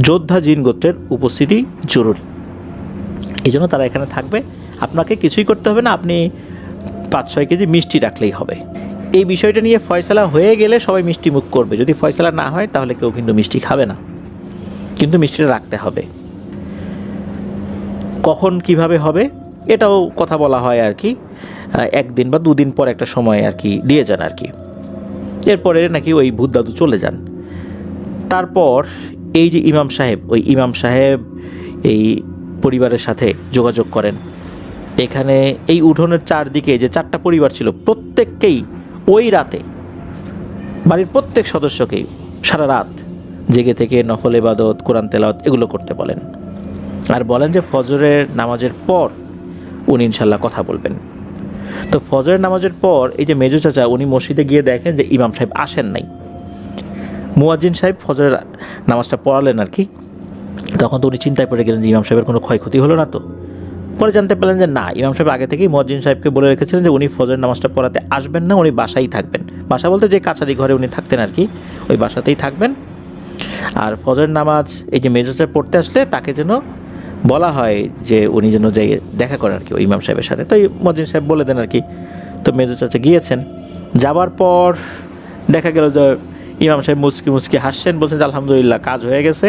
যোদ্ধা জিন গোত্রের উপস্থিতি জরুরি। এই জন্য তারা এখানে থাকবে। আপনাকে কিছুই করতে হবে না, আপনি 5-6 কেজি মিষ্টি রাখলেই হবে। এই বিষয়টা নিয়ে ফয়সালা হয়ে গেলে সবাই মিষ্টি মুখ করবে, যদি ফয়সালা না হয় তাহলে কেউ কিন্তু মিষ্টি খাবে না, কিন্তু মিষ্টিটা রাখতে হবে। কখন কিভাবে হবে এটাও কথা বলা হয় আর কি, 1 দিন বা 2 দিন পর একটা সময় আর কি দিয়ে যান আর কি। এরপরে নাকি ওই ভূত দাদু চলে যান। তারপর এই যে ইমাম সাহেব, ওই ইমাম সাহেব এই পরিবারের সাথে যোগাযোগ করেন। এখানে এই উঠোনের চারদিকে যে 4টা পরিবার ছিল, প্রত্যেককেই ওই রাতে বাড়ির প্রত্যেক সদস্যকেই সারা রাত জেগে থেকে নফল ইবাদত, কোরআন তেলাওয়াত এগুলো করতে বলেন। আর বলেন যে ফজরের নামাজের পর উনি ইনশাল্লাহ কথা বলবেন। তো ফজরের নামাজের পর এই যে মেজো চাচা, উনি মসজিদে গিয়ে দেখেন যে ইমাম সাহেব আসেন নাই। মুয়াজ্জিন সাহেব ফজরের নামাজটা পড়ালেন আর কি। তখন তো উনি চিন্তায় পড়ে গেলেন যে ইমাম সাহেবের কোনো ক্ষয়ক্ষতি হলো না তো। পরে জানতে পারলেন যে না, ইমাম সাহেব আগে থেকেই মুয়াজ্জিন সাহেবকে বলে রেখেছিলেন যে উনি ফজরের নামাজটা পড়াতে আসবেন না, উনি বাসায় থাকবেন। বাসা বলতে যে কাছারি ঘরে উনি থাকতেন আর কি, ওই বাসাতেই থাকবেন। আর ফজরের নামাজ এই যে মেজো সাহেব পড়তে আসলে তাকে যেন বলা হয় যে উনি যেন যাই দেখা করেন আর কি ওই ইমাম সাহেবের সাথে। তো এই মুয়াজ্জিন সাহেব বলে দেন আর কি। তো মেজো চাচা গিয়েছেন। যাবার পর দেখা গেল যে ইমাম সাহেব মুচকি মুচকি হাসছেন, বলছেন যে আলহামদুলিল্লাহ, কাজ হয়ে গেছে,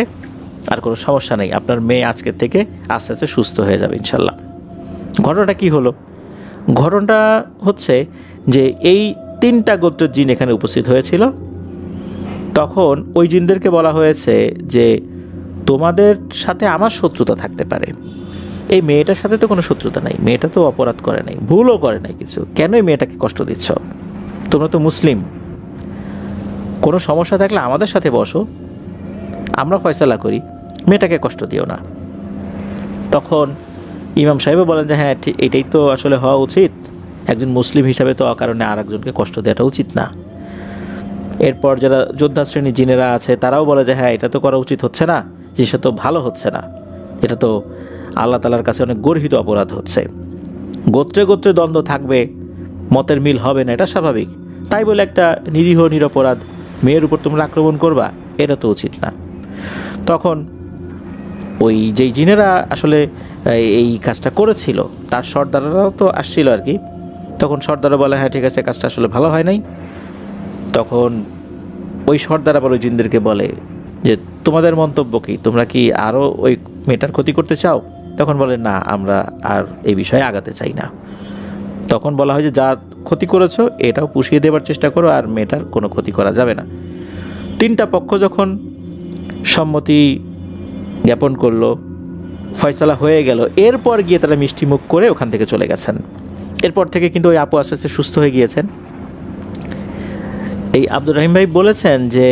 আর কোনো সমস্যা নেই, আপনার মেয়ে আজকের থেকে আস্তে আস্তে সুস্থ হয়ে যাবে ইনশাল্লাহ। ঘটনাটা কি হলো? ঘটনাটা হচ্ছে যে এই 3টা গোত্রের জিন এখানে উপস্থিত হয়েছিল। তখন ওই জিনদেরকে বলা হয়েছে যে তোমাদের সাথে আমার শত্রুতা থাকতে পারে, এই মেয়েটার সাথে তো কোনো শত্রুতা নাই, মেয়েটা তো অপরাধ করে নাই, ভুলও করে নাই কিছু, কেন এই মেয়েটাকে কষ্ট দিচ্ছ? তোমরা তো মুসলিম, কোনো সমস্যা থাকলে আমাদের সাথে বসো, আমরা ফয়সালা করি, মেয়েটাকে কষ্ট দিও না। তখন ইমাম সাহেবও বলেন যে হ্যাঁ ঠিক, এটাই তো আসলে হওয়া উচিত, একজন মুসলিম হিসাবে তো অকারণে আর একজনকে কষ্ট দেওয়াটা উচিত না। এরপর যারা যোদ্ধা শ্রেণীর জিনেরা আছে তারাও বলে যে হ্যাঁ এটা তো করা উচিত হচ্ছে না, জিনিসটা তো ভালো হচ্ছে না, এটা তো আল্লাহ তাআলার কাছে অনেক গর্হিত অপরাধ হচ্ছে। গোত্রে গোত্রে দ্বন্দ্ব থাকবে, মতের মিল হবে না, এটা স্বাভাবিক, তাই বলে একটা নিরীহ নিরপরাধ মেয়ের উপর তোমরা আক্রমণ করবা, এটা তো উচিত না। তখন ওই যেই জিনেরা আসলে এই কাজটা করেছিল তার সর্দাররাও তো আসছিল আর কি। তখন সর্দাররা বলে হ্যাঁ ঠিক আছে, কাজটা আসলে ভালো হয় নাই। তখন ওই সর্দার আবার ওই জিনদেরকে বলে যে তোমাদের মন্তব্য কি, তোমরা কি আরও ওই মেয়েটার ক্ষতি করতে চাও? তখন বলে না, আমরা আর এই বিষয়ে আগাতে চাই না। তখন বলা হয় যে যা ক্ষতি করেছো এটাও পুষিয়ে দেবার চেষ্টা করো, আর মেয়েটার কোনো ক্ষতি করা যাবে না। তিনটা পক্ষ যখন সম্মতি জ্ঞাপন করলো, ফয়সালা হয়ে গেল, এরপর গিয়ে তারা মিষ্টি মুখ করে ওখান থেকে চলে গেছেন। এরপর থেকে কিন্তু ওই আপু আস্তে আস্তে সুস্থ হয়ে গিয়েছেন। এই আব্দুর রহিম ভাই বলেছেন যে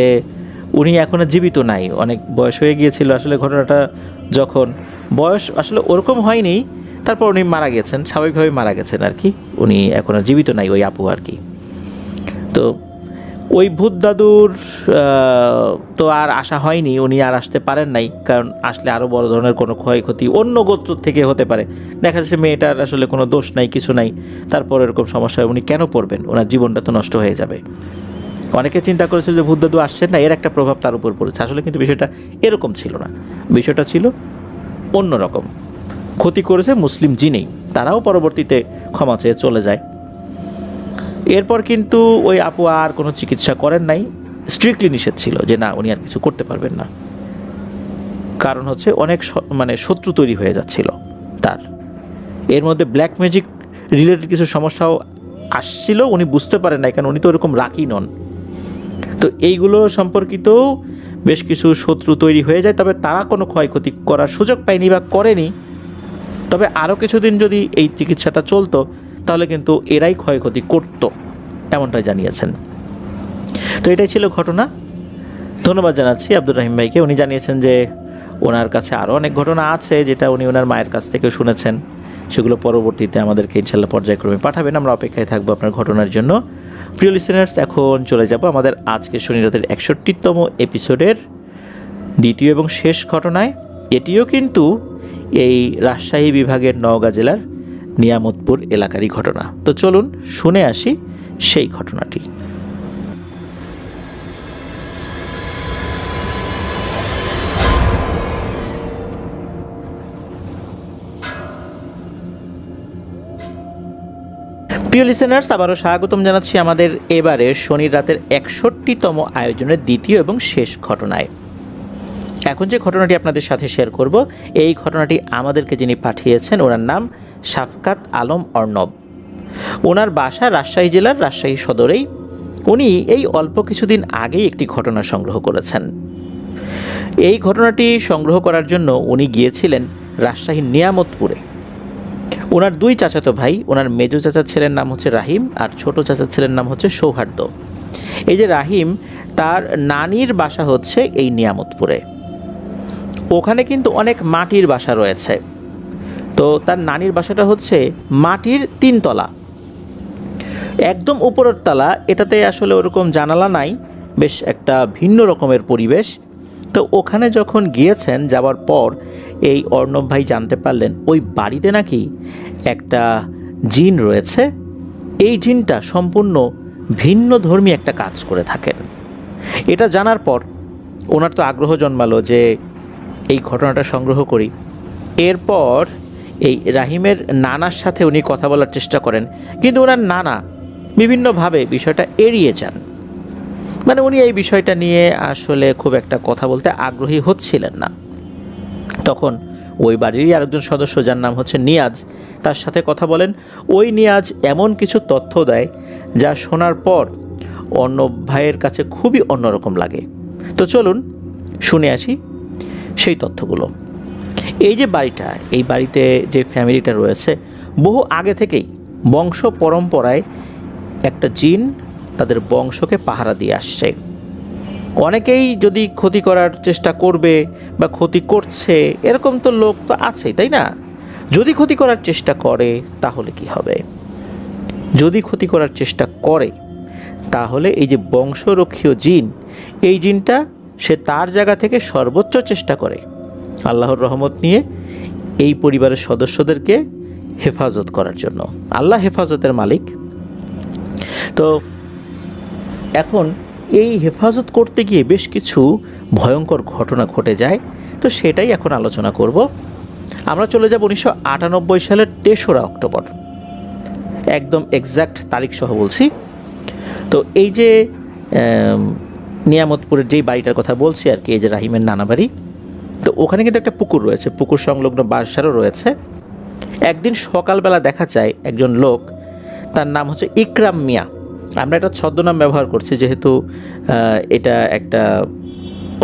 উনি এখন আর জীবিত নাই, অনেক বয়স হয়ে গিয়েছিল। আসলে ঘটনাটা যখন বয়স আসলে ওরকম হয়নি, তারপর উনি মারা গেছেন, স্বাভাবিকভাবে মারা গেছেন আর কি। উনি এখন আর জীবিত নাই ওই আপু আর কি। তো ওই ভূত দাদুর তো আর আসা হয়নি, উনি আর আসতে পারেন নাই, কারণ আসলে আরও বড় ধরনের কোনো ক্ষয়ক্ষতি অন্য গোত্র থেকে হতে পারে। দেখা যাচ্ছে মেয়েটার আসলে কোনো দোষ নাই, কিছু নাই, তারপর এরকম সমস্যায় উনি কেন পড়বেন? ওনার জীবনটা তো নষ্ট হয়ে যাবে। অনেকে চিন্তা করেছিল যে ভূত দাদু আসছেন না, এর একটা প্রভাব তার উপর পড়েছে। আসলে কিন্তু বিষয়টা এরকম ছিল না, বিষয়টা ছিল অন্যরকম। ক্ষতি করেছে মুসলিম জিনেই, তারাও পরবর্তীতে ক্ষমা চেয়ে চলে যায়। এরপর কিন্তু ওই আপু আর কোনো চিকিৎসা করেন নাই, স্ট্রিক্টলি নিষেধ ছিল যে না, উনি আর কিছু করতে পারবেন না। কারণ হচ্ছে অনেক মানে শত্রু তৈরি হয়ে যাচ্ছিল তার। এর মধ্যে ব্ল্যাক ম্যাজিক রিলেটেড কিছু সমস্যাও আসছিল, উনি বুঝতে পারেন না, কারণ উনি তো ওরকম রাখি নন। তো এইগুলো সম্পর্কিত বেশ কিছু শত্রু তৈরি হয়ে যায়, তবে তারা কোনো ক্ষয়ক্ষতি করার সুযোগ পায়নি বা করেনি। তবে আরও কিছুদিন যদি এই চিকিৎসাটা চলতো তাহলে কিন্তু এরাই ক্ষয়ক্ষতি করত, এমনটাই জানিয়েছেন। তো এটাই ছিল ঘটনা। ধন্যবাদ জানাচ্ছি আব্দুর রহিম ভাইকে। উনি জানিয়েছেন যে ওনার কাছে আরও অনেক ঘটনা আছে যেটা উনি ওনার মায়ের কাছ থেকে শুনেছেন, সেগুলো পরবর্তীতে আমাদেরকে ইনশাল্লাহ পর্যায়ক্রমে পাঠাবেন। আমরা অপেক্ষায় থাকবো আপনার ঘটনার জন্য। প্রিয় লিসেনার্স, এখন চলে যাব আমাদের আজকে শনি রাতের 61তম এপিসোডের দ্বিতীয় এবং শেষ ঘটনায়। এটিও কিন্তু এই রাজশাহী বিভাগের নওগাঁ জেলার নিয়ামতপুর এলাকারই ঘটনা। তো চলুন শুনে আসি সেই ঘটনাটি। প্রিয় লিসেনার্স, আবারও স্বাগতম জানাচ্ছি আমাদের এবারের শনির রাতের 61তম আয়োজনের দ্বিতীয় এবং শেষ ঘটনায়। এখন যে ঘটনাটি আপনাদের সাথে শেয়ার করব, এই ঘটনাটি আমাদেরকে যিনি পাঠিয়েছেন ওনার নাম শাফকাত আলম অর্ণব। ওনার বাসা রাজশাহী জেলার রাজশাহী সদরেই। উনি এই অল্প কিছুদিন আগেই একটি ঘটনা সংগ্রহ করেছেন। এই ঘটনাটি সংগ্রহ করার জন্য উনি গিয়েছিলেন রাজশাহীর নিয়ামতপুরে। ওনার দুই চাচাতো ভাই, ওনার মেজো চাচার ছেলের নাম হচ্ছে রাহিম আর ছোট চাচার ছেলের নাম হচ্ছে সৌহার্দ্য। এই যে রাহিম, তার নানির বাসা হচ্ছে এই নিয়ামতপুরে। ওখানে কিন্তু অনেক মাটির বাসা রয়েছে। তো তার নানির বাসাটা হচ্ছে মাটির 3 তলা, একদম উপরের তলা। এটাতে আসলে ওরকম জানালা নাই, বেশ একটা ভিন্ন রকমের পরিবেশ। তো ওখানে যখন গিয়েছেন, যাওয়ার পর এই অর্ণব ভাই জানতে পারলেন ওই বাড়িতে নাকি একটা জিন রয়েছে। এই জিনটা সম্পূর্ণ ভিন্ন ধর্মী একটা কাজ করে থাকেন। এটা জানার পর ওনার তো আগ্রহ জন্মালো যে এই ঘটনাটা সংগ্রহ করি। এরপর এই রাহিমের নানার সাথে উনি কথা বলার চেষ্টা করেন, কিন্তু ওনার নানা বিভিন্নভাবে বিষয়টা এড়িয়ে যান। মানে উনি এই বিষয়টা নিয়ে আসলে খুব একটা কথা বলতে আগ্রহী হচ্ছিলেন না। তখন ওই বাড়িরই আরেকজন সদস্য, যার নাম হচ্ছে নিয়াজ, তার সাথে কথা বলেন। ওই নিয়াজ এমন কিছু তথ্য দেয় যা শোনার পর অর্ণব ভাইয়ের কাছে খুবই অন্যরকম লাগে। তো চলুন শুনে আসি সেই তথ্যগুলো। এই যে বাড়িটা, এই বাড়িতে যে ফ্যামিলিটা রয়েছে, বহু আগে থেকেই বংশ পরম্পরায় একটা জিন তাদের বংশকে পাহারা দিয়ে আসছে। অনেকেই যদি ক্ষতি করার চেষ্টা করবে বা ক্ষতি করছে, এরকম তো লোক তো আছেই, তাই না? যদি ক্ষতি করার চেষ্টা করে তাহলে কি হবে? যদি ক্ষতি করার চেষ্টা করে তাহলে এই যে বংশরক্ষীয় জিন, এই জিনটা সে তার জায়গা থেকে সর্বোচ্চ চেষ্টা করে আল্লাহর রহমত নিয়ে এই পরিবারের সদস্যদেরকে হেফাজত করার জন্য। আল্লাহ হেফাজতের মালিক। তো এখন এই হেফাজত করতে গিয়ে বেশ কিছু ভয়ঙ্কর ঘটনা ঘটে যায়। তো সেটাই এখন আলোচনা করব। আমরা চলে যাব 1998 সালের 3রা অক্টোবর, একদম এক্স্যাক্ট তারিখ সহ বলছি। তো এই যে নিয়ামতপুরের যেই বাড়িটার কথা বলছি আর কি, এই যে রাহিমের নানা বাড়ি, তো ওখানে কিন্তু একটা পুকুর রয়েছে, পুকুর সংলগ্ন বাঁশঝাড়ও রয়েছে। একদিন সকালবেলা দেখা যায় একজন লোক, তার নাম হচ্ছে ইকরাম মিয়া। আমরা একটা ছদ্মনাম ব্যবহার করছি যেহেতু এটা একটা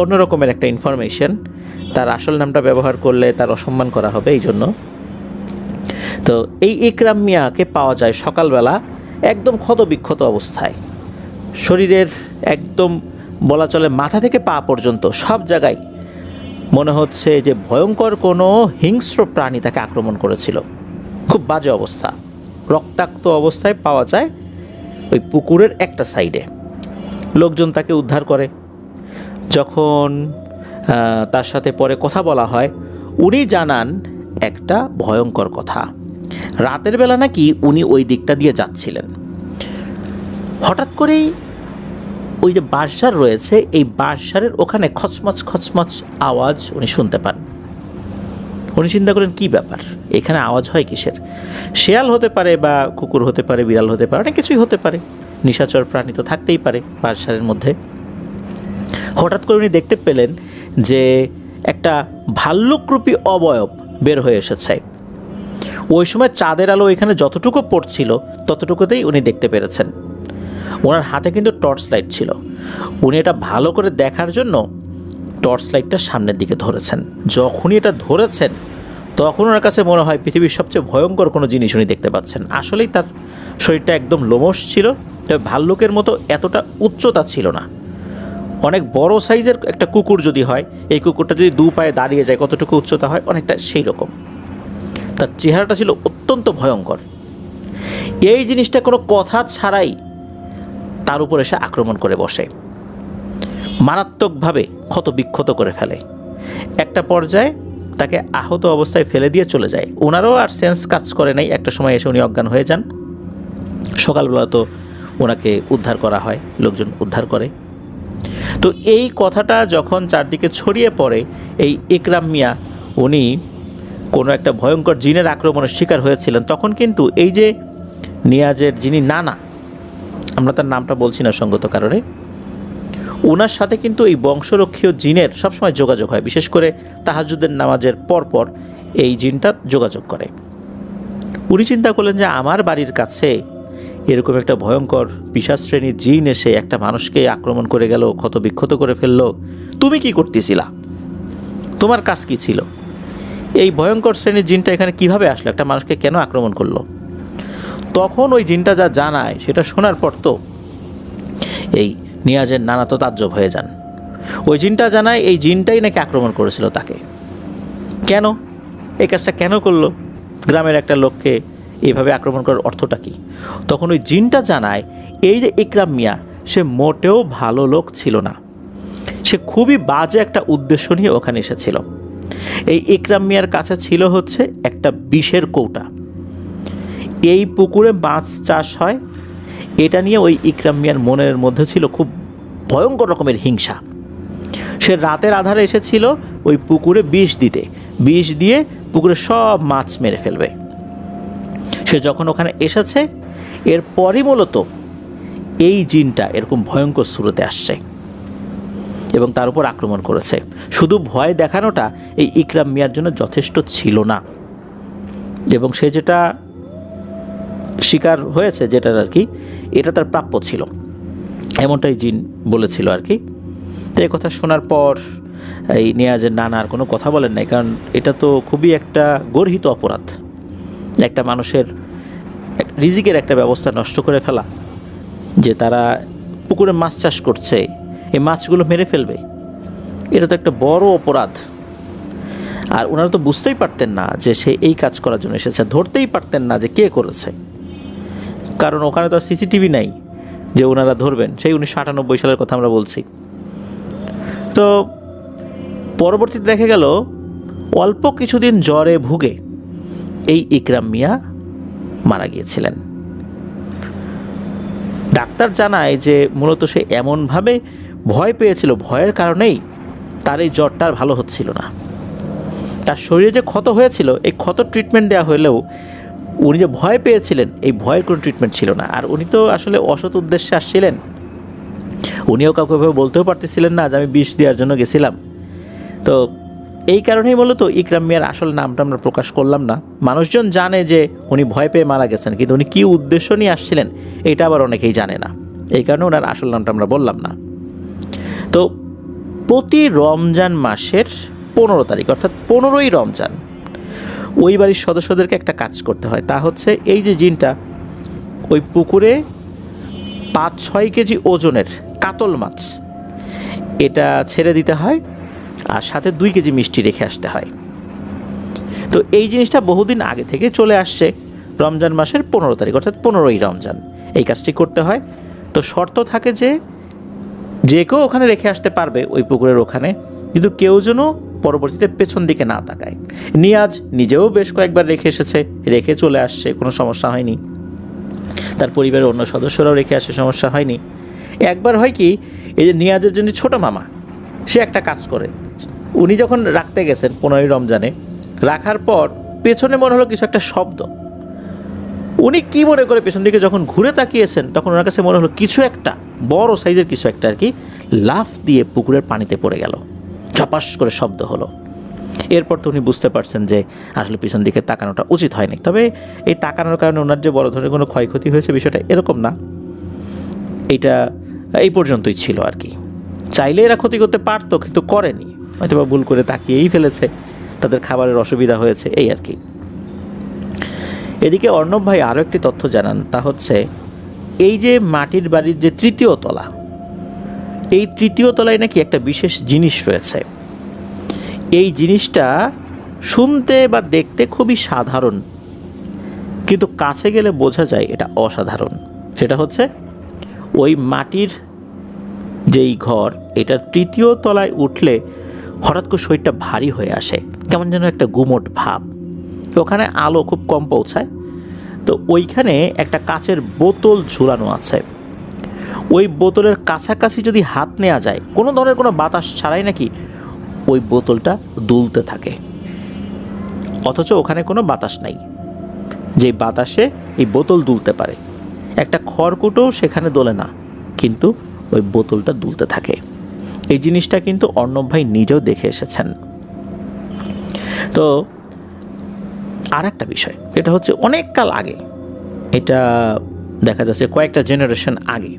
অন্যরকমের একটা ইনফরমেশন, তার আসল নামটা ব্যবহার করলে তার অসম্মান করা হবে, এই জন্য। তো এই ইকরাম মিয়াকে পাওয়া যায় সকালবেলা একদম ক্ষতবিক্ষত অবস্থায়, শরীরের একদম বলা চলে মাথা থেকে পা পর্যন্ত সব জায়গায় মনে হচ্ছে যে ভয়ঙ্কর কোনো হিংস্র প্রাণী তাকে আক্রমণ করেছিল। খুব বাজে অবস্থা, রক্তাক্ত অবস্থায় পাওয়া যায় ওই পুকুরের একটা সাইডে। লোকজন তাকে উদ্ধার করে। যখন তার সাথে পরে কথা বলা হয়, উনি জানান একটা ভয়ঙ্কর কথা। রাতের বেলা নাকি উনি ওই দিকটা দিয়ে যাচ্ছিলেন, হঠাৎ করেই ওই যে বাঁশঝাড় রয়েছে, এই বাঁশঝাড়ের ওখানে খচমচ খচমচ আওয়াজ উনি শুনতে পান। উনি চিন্তা করেন কী ব্যাপার, এখানে আওয়াজ হয় কিসের? শেয়াল হতে পারে, বা কুকুর হতে পারে, বিড়াল হতে পারে, অনেক কিছুই হতে পারে, নিশাচর প্রাণী তো থাকতেই পারে বাঁশঝাড়ের মধ্যে। হঠাৎ করে উনি দেখতে পেলেন যে একটা ভাল্লুকরূপী অবয়ব বের হয়ে এসেছে। ওই সময় চাঁদের আলো এখানে যতটুকু পড়ছিল ততটুকুতেই উনি দেখতে পেরেছেন। ওনার হাতে কিন্তু টর্চ লাইট ছিল। উনি এটা ভালো করে দেখার জন্য টর্চ লাইটটা সামনের দিকে ধরেছেন। যখনই এটা ধরেছেন তখন ওনার কাছে মনে হয় পৃথিবীর সবচেয়ে ভয়ঙ্কর কোনো জিনিস উনি দেখতে পাচ্ছেন। আসলেই তার শরীরটা একদম লোমশ ছিল, তবে ভাল্লুকের মতো এতটা উচ্চতা ছিল না। অনেক বড় সাইজের একটা কুকুর যদি হয়, এই কুকুরটা যদি 2 পায়ে দাঁড়িয়ে যায় কতটুকু উচ্চতা হয়, অনেকটা সেই রকম। তার চেহারাটা ছিল অত্যন্ত ভয়ঙ্কর। এই জিনিসটা কোনো কথা ছাড়াই তার উপর এসে আক্রমণ করে বসে, মারাত্মকভাবে ক্ষতবিক্ষত করে ফেলে। একটা পর্যায়ে তাকে আহত অবস্থায় ফেলে দিয়ে চলে যায়। ওনারও আর সেন্স কাজ করে নাই, একটা সময় এসে উনি অজ্ঞান হয়ে যান। সকালবেলা তো ওনাকে উদ্ধার করা হয়, লোকজন উদ্ধার করে। তো এই কথাটা যখন চারদিকে ছড়িয়ে পড়ে, এই ইকরাম মিয়া উনি কোনো একটা ভয়ঙ্কর জিনের আক্রমণের শিকার হয়েছিলেন, তখন কিন্তু এই যে নিয়াজের যিনি নানা, আমরা তার নামটা বলছি না সঙ্গত কারণে, ওনার সাথে কিন্তু এই বংশরক্ষীয় জিনের সবসময় যোগাযোগ হয়। বিশেষ করে তাহাজ্জুদের নামাজের পরপর এই জিনটা যোগাযোগ করে। উনি চিন্তা করলেন যে আমার বাড়ির কাছে এরকম একটা ভয়ঙ্কর পিশাচ শ্রেণীর জিন এসে একটা মানুষকে আক্রমণ করে গেল, ক্ষতবিক্ষত করে ফেলল। তুমি কি করতেছিলা? তোমার কাজ কি ছিল? এই ভয়ঙ্কর শ্রেণীর জিনটা এখানে কিভাবে আসলো? একটা মানুষকে কেন আক্রমণ করলো? তখন ওই জিনটা যা জানায় সেটা শোনার পর তো এই নিয়াজের নানা তো তাজ্জব হয়ে যান। ওই জিনটা জানায় এই জিনটাই নাকি আক্রমণ করেছিল তাকে। কেন এই কাজটা কেন করলো? গ্রামের একটা লোককে এইভাবে আক্রমণ করার অর্থটা কী? তখন ওই জিনটা জানায় এই যে ইকরাম মিয়া, সে মোটেও ভালো লোক ছিল না, সে খুবই বাজে একটা উদ্দেশ্য নিয়ে ওখানে এসেছিল। এই ইকরাম মিয়ার কাছে ছিল হচ্ছে একটা বিষের কৌটা। এই পুকুরে মাছ চাষ হয়, এটা নিয়ে ওই ইকরাম মিয়ার মনের মধ্যে ছিল খুব ভয়ঙ্কর রকমের হিংসা। সে রাতের আধারে এসেছিল ওই পুকুরে বিষ দিতে, বিষ দিয়ে পুকুরে সব মাছ মেরে ফেলবে। সে যখন ওখানে এসেছে, এরপরই মূলত এই জিনটা এরকম ভয়ঙ্কর সুরতে আসছে এবং তার উপর আক্রমণ করেছে। শুধু ভয় দেখানোটা এই ইকরাম মিয়ার জন্য যথেষ্ট ছিল না, এবং সে যেটা শিকার হয়েছে, যেটা আর কি, এটা তার প্রাপ্য ছিল, এমনটাই জিন বলেছিল আর কি। তো এই কথা শোনার পর এই নিয়াজের নানা আর কোনো কথা বলেন নাই, কারণ এটা তো খুবই একটা গর্হিত অপরাধ। একটা মানুষের রিজিকের একটা ব্যবস্থা নষ্ট করে ফেলা, যে তারা পুকুরে মাছ চাষ করছে, এই মাছগুলো মেরে ফেলবে, এটা তো একটা বড় অপরাধ। আর ওনারা তো বুঝতেই পারতেন না যে সে এই কাজ করার জন্য এসেছে, ধরতেই পারতেন না যে কে করেছে, কারণ ওখানে তো সিসিটিভি নাই যে ওনারা ধরবেন। সেই 1998 সালের কথা আমরা বলছি। তো পরবর্তীতে দেখা গেল অল্প কিছুদিন জ্বরে ভুগে এই ইকরাম মিয়া মারা গিয়েছিলেন। ডাক্তার জানায় যে মূলত সে এমনভাবে ভয় পেয়েছিল, ভয়ের কারণেই তার এই জ্বরটা আর ভালো হচ্ছিল না। তার শরীরে যে ক্ষত হয়েছিল, এই ক্ষত ট্রিটমেন্ট দেওয়া হলেও উনি যে ভয় পেয়েছিলেন, এই ভয়ের কোনো ট্রিটমেন্ট ছিল না। আর উনি তো আসলে অসৎ উদ্দেশ্যে আসছিলেন, উনিও কাউকে বলতেও পারতেছিলেন না যে আমি বিষ দেওয়ার জন্য গেছিলাম। তো এই কারণেই মূলত ইকরাম মিয়ার আসল নামটা আমরা প্রকাশ করলাম না। মানুষজন জানে যে উনি ভয় পেয়ে মারা গেছেন, কিন্তু উনি কী উদ্দেশ্য নিয়ে আসছিলেন এটা আবার অনেকেই জানে না। এই কারণে ওনার আসল নামটা আমরা বললাম না। তো প্রতি রমজান মাসের 15 তারিখ, অর্থাৎ 15ই রমজান, ওই বাড়ির সদস্যদেরকে একটা কাজ করতে হয়। তা হচ্ছে এই যে জিনটা ওই পুকুরে 5-6 কেজি ওজনের কাতল মাছ এটা ছেড়ে দিতে হয়, আর সাথে 2 কেজি মিষ্টি রেখে আসতে হয়। তো এই জিনিসটা বহুদিন আগে থেকে চলে আসছে। রমজান মাসের 15 তারিখ অর্থাৎ 15ই রমজান এই কাজটি করতে হয়। তো শর্ত থাকে যে কেউ ওখানে রেখে আসতে পারবে ওই পুকুরের ওখানে, কিন্তু কেউ যেন পরবর্তীতে পেছন দিকে না তাকায়। নিয়াজ নিজেও বেশ কয়েকবার রেখে এসেছে, রেখে চলে আসছে, কোনো সমস্যা হয়নি। তার পরিবারের অন্য সদস্যরাও রেখে আসে, সমস্যা হয়নি। একবার হয় কি, এই যে নিয়াজের জন্য ছোট মামা সে একটা কাজ করে, উনি যখন রাখতে গেছেন 15ই রমজানে, রাখার পর পেছনে মনে হলো কিছু একটা শব্দ। উনি কি মনে করে পেছন দিকে যখন ঘুরে তাকিয়েছেন, তখন ওনার কাছে মনে হলো কিছু একটা বড় সাইজের কিছু একটা আর কি লাফ দিয়ে পুকুরের পানিতে পড়ে গেল, ঝপাস করে শব্দ হলো। এরপর তো উনি বুঝতে পারছেন যে আসলে পিছন দিকে তাকানোটা উচিত হয়নি। তবে এই তাকানোর কারণে ওনার যে বড় ধরনের কোনো ক্ষয়ক্ষতি হয়েছে বিষয়টা এরকম না, এটা এই পর্যন্তই ছিল আর কি। চাইলে এরা ক্ষতি করতে পারতো, কিন্তু করেনি, হয়তো বা ভুল করে তাকিয়েই ফেলেছে, তাদের খাবারের অসুবিধা হয়েছে, এই আর কি। এদিকে অর্ণব ভাই আরও একটি তথ্য জানান, তা হচ্ছে এই যে মাটির বাড়ির যে 3য় তলা, এই 3য় তলায় নাকি একটা বিশেষ জিনিস রয়েছে। এই জিনিসটা শুনতে বা দেখতে খুবই সাধারণ, কিন্তু কাছে গেলে বোঝা যায় এটা অসাধারণ। সেটা হচ্ছে ওই মাটির যেই ঘর, এটার 3য় তলায় উঠলে হঠাৎ করে শরীরটা ভারী হয়ে আসে, কেমন যেন একটা গুমোট ভাব। ওখানে আলো খুব কম পৌঁছায়। তো ওইখানে একটা কাচের বোতল ঝুলানো আছে। ওই বোতলের কাছাকাছি যদি হাত নেওয়া যায়, কোনো ধরনের কোনো বাতাস ছাড়াই নাকি ওই বোতলটা দুলতে থাকে, অথচ ওখানে কোনো বাতাস নাই, যে বাতাসে এই বোতল দুলতে পারে। একটা খড়কুটো সেখানে দোলে না, কিন্তু ওই বোতলটা দুলতে থাকে। এই জিনিসটা কিন্তু অর্ণব ভাই নিজেও দেখে এসেছেন। তো আর একটা বিষয়, এটা হচ্ছে অনেক কাল আগে, এটা দেখা যাচ্ছে কয়েকটা জেনারেশন আগে,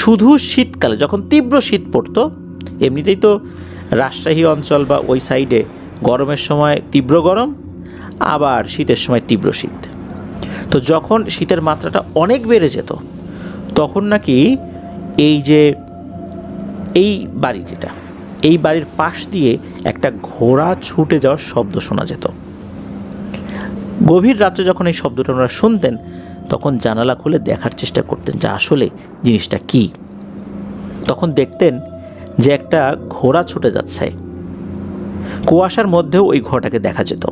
শুধু শীতকালে যখন তীব্র শীত পড়তো, এমনিতেই তো রাজশাহী অঞ্চল বা ওই সাইডে গরমের সময় তীব্র গরম, আবার শীতের সময় তীব্র শীত। তো যখন শীতের মাত্রাটা অনেক বেড়ে যেত, তখন নাকি এই বাড়ি যেটা, এই বাড়ির পাশ দিয়ে একটা ঘোড়া ছুটে যাওয়ার শব্দ শোনা যেত। গভীর রাত্রে যখন এই শব্দটা ওনারা শুনতেন, তখন জানালা খুলে দেখার চেষ্টা করতেন যে আসলে জিনিসটা কি। তখন দেখতেন যে একটা ঘোড়া ছুটে যাচ্ছে, কুয়াশার মধ্যেও ওই ঘোড়াটাকে দেখা যেত,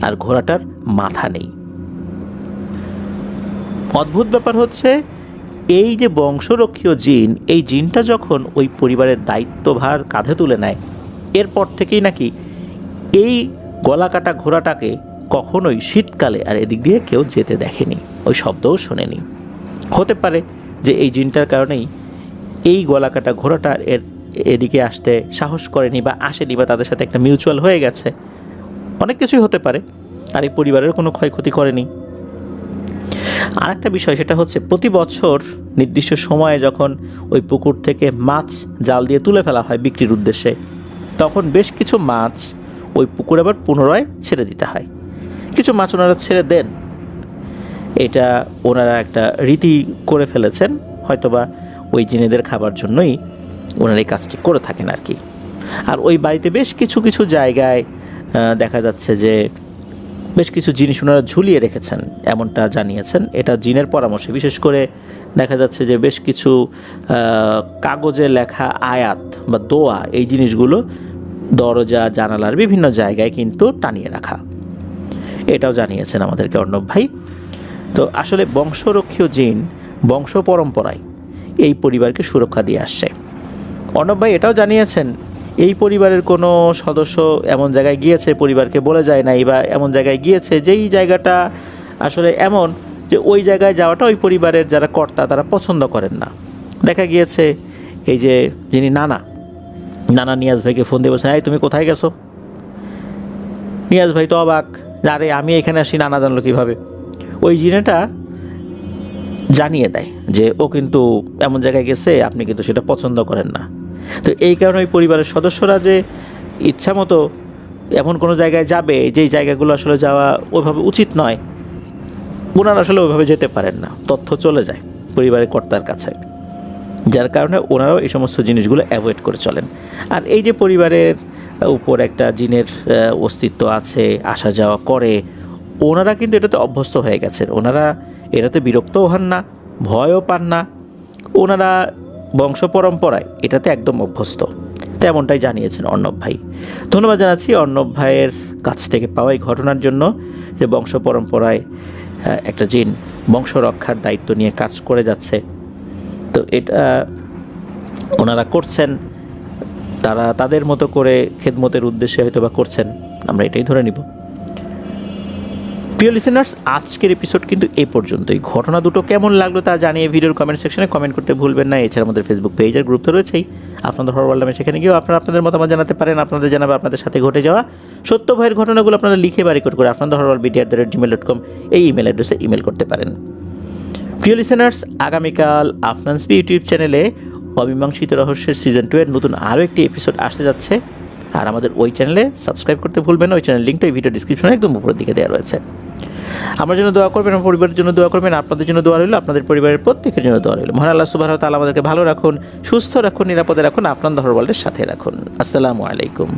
আর ঘোড়াটার মাথা নেই। অদ্ভুত ব্যাপার হচ্ছে, এই যে বংশরক্ষীয় জিন, এই জিনটা যখন ওই পরিবারের দায়িত্বভার কাঁধে তুলে নেয়, এরপর থেকেই নাকি এই গলা কাটা ঘোড়াটাকে কখনোই শীতকালে আর এদিক দিয়ে কেউ যেতে দেখেনি, ওই শব্দও শোনেনি। হতে পারে যে এই জিনটার কারণেই এই গলা কাটা ঘোড়াটা এদিকে আসতে সাহস করেনি বা আসেনি, বা তাদের সাথে একটা মিউচুয়াল হয়ে গেছে, অনেক কিছুই হতে পারে। আর এই পরিবারের কোনো ক্ষয়ক্ষতি করেনি। আর একটা বিষয়, সেটা হচ্ছে প্রতি বছর নির্দিষ্ট সময়ে যখন ওই পুকুর থেকে মাছ জাল দিয়ে তুলে ফেলা হয় বিক্রির উদ্দেশ্যে, তখন বেশ কিছু মাছ ওই পুকুরে আবার পুনরায় ছেড়ে দিতে হয়। কিছু মাছ ওনারা ছেড়ে দেন, এটা ওনারা একটা রীতি করে ফেলেছেন, হয়তোবা ওই জিনেদের খাবার জন্যই ওনারা এই কাজটি করে থাকেন আর কি। আর ওই বাড়িতে বেশ কিছু কিছু জায়গায় দেখা যাচ্ছে যে বেশ কিছু জিনিস ওনারা ঝুলিয়ে রেখেছেন, এমনটা জানিয়েছেন। এটা জিনের পরামর্শে, বিশেষ করে দেখা যাচ্ছে যে বেশ কিছু কাগজে লেখা আয়াত বা দোয়া, এই জিনিসগুলো দরজা জানালার বিভিন্ন জায়গায় কিন্তু টানিয়ে রাখা, এটাও জানিয়েছেন আমাদেরকে অর্ণব ভাই। তো আসলে বংশরক্ষীয় জিন বংশ পরম্পরায় এই পরিবারকে সুরক্ষা দিয়ে আসছে। অর্ণব ভাই এটাও জানিয়েছেন, এই পরিবারের কোনো সদস্য এমন জায়গায় গিয়েছে, পরিবারকে বলে যায় নাই, বা এমন জায়গায় গিয়েছে যেই জায়গাটা আসলে এমন যে ওই জায়গায় যাওয়াটা ওই পরিবারের যারা কর্তা তারা পছন্দ করেন না। দেখা গিয়েছে এই যে যিনি নানা নিয়াজ ভাইকে ফোন দিয়ে বলছেন, এই তুমি কোথায় গেছো? নিয়াজ ভাই তো অবাক, আরে আমি এখানে আসি, নানা জানলো কীভাবে? ওই জিনেটা জানিয়ে দেয় যে ও কিন্তু এমন জায়গায় গেছে, আপনি কিন্তু সেটা পছন্দ করেন না। তো এই কারণে ওই পরিবারের সদস্যরা যে ইচ্ছা মতো এমন কোনো জায়গায় যাবে যেই জায়গাগুলো আসলে যাওয়া ওইভাবে উচিত নয়, ওনারা আসলে ওইভাবে যেতে পারেন না, তথ্য চলে যায় পরিবারের কর্তার কাছে, যার কারণে ওনারাও এই সমস্ত জিনিসগুলো অ্যাভয়েড করে চলেন। আর এই যে পরিবারের উপর একটা জিনের অস্তিত্ব আছে, আসা যাওয়া করে, ওনারা কিন্তু এটাতে অভ্যস্ত হয়ে গেছেন। ওনারা এটাতে বিরক্তও হন না, ভয়ও পান না, ওনারা বংশ পরম্পরায় এটাতে একদম অভ্যস্ত। তেমনটাই জানিয়েছেন অর্ণব ভাই। ধন্যবাদ জানাচ্ছি অর্ণব ভাইয়ের কাছ থেকে পাওয়া এই ঘটনার জন্য, যে বংশ পরম্পরায় একটা জিন বংশ রক্ষার দায়িত্ব নিয়ে কাজ করে যাচ্ছে। তো এটা ওনারা করছেন, তারা তাদের মতো করে খেদমতের উদ্দেশ্যে হয়তো বা করছেন, আমরা এটাই ধরে নিব। প্রিয় লিসেনার্স, আজকের এপিসোড কিন্তু এই পর্যন্তই। ঘটনা দুটো কেমন লাগলো তা জানিয়ে ভিডিওর কমেন্ট সেকশনে কমেন্ট করতে ভুলবেন না। এছাড়া আমাদের ফেসবুক পেজের গ্রুপ তো রয়েছেই, আপনাদের হরর ওয়ার্ল্ড নামে, সেখানে গিয়েও আপনারা আপনাদের মতামত জানাতে পারেন। আপনাদের জানাবে আপনাদের সাথে ঘটে যাওয়া সত্য ভয়ের ঘটনাগুলো আপনারা লিখে বা রেকর্ড করে আপনাদের horoworldmedia@gmail.com এই ইমেল অ্যাড্রেসে ইমেল করতে পারেন। প্রিয় লিসেনার্স, আগামীকাল আফনান্সবি ইউটিউব চ্যানেলে অমীমাংসিত রহস্যের সিজন 2 এর নতুন আরও একটি এপিসোড আসতে যাচ্ছে। আর আমাদের ওই চ্যানেলে সাবস্ক্রাইব করতে ভুলবেন না। ওই চ্যানেল লিঙ্কটা এই ভিডিও ডিসক্রিপশনে একদম উপরের দিকে দেওয়া রয়েছে। আমার জন্য দোয়া করবেন, আমার পরিবারের জন্য দোয়া করবেন, আপনাদের জন্য দোয়া রইল, আপনাদের পরিবারের প্রত্যেকের জন্য দোয়া রইল। মহান আল্লাহ সুবহানাহু ওয়া তাআলা আমাদেরকে ভালো রাখুন, সুস্থ রাখুন, নিরাপদে রাখুন, আপনার হরর ওয়ার্ল্ডের সাথে রাখুন। আসসালামু আলাইকুম।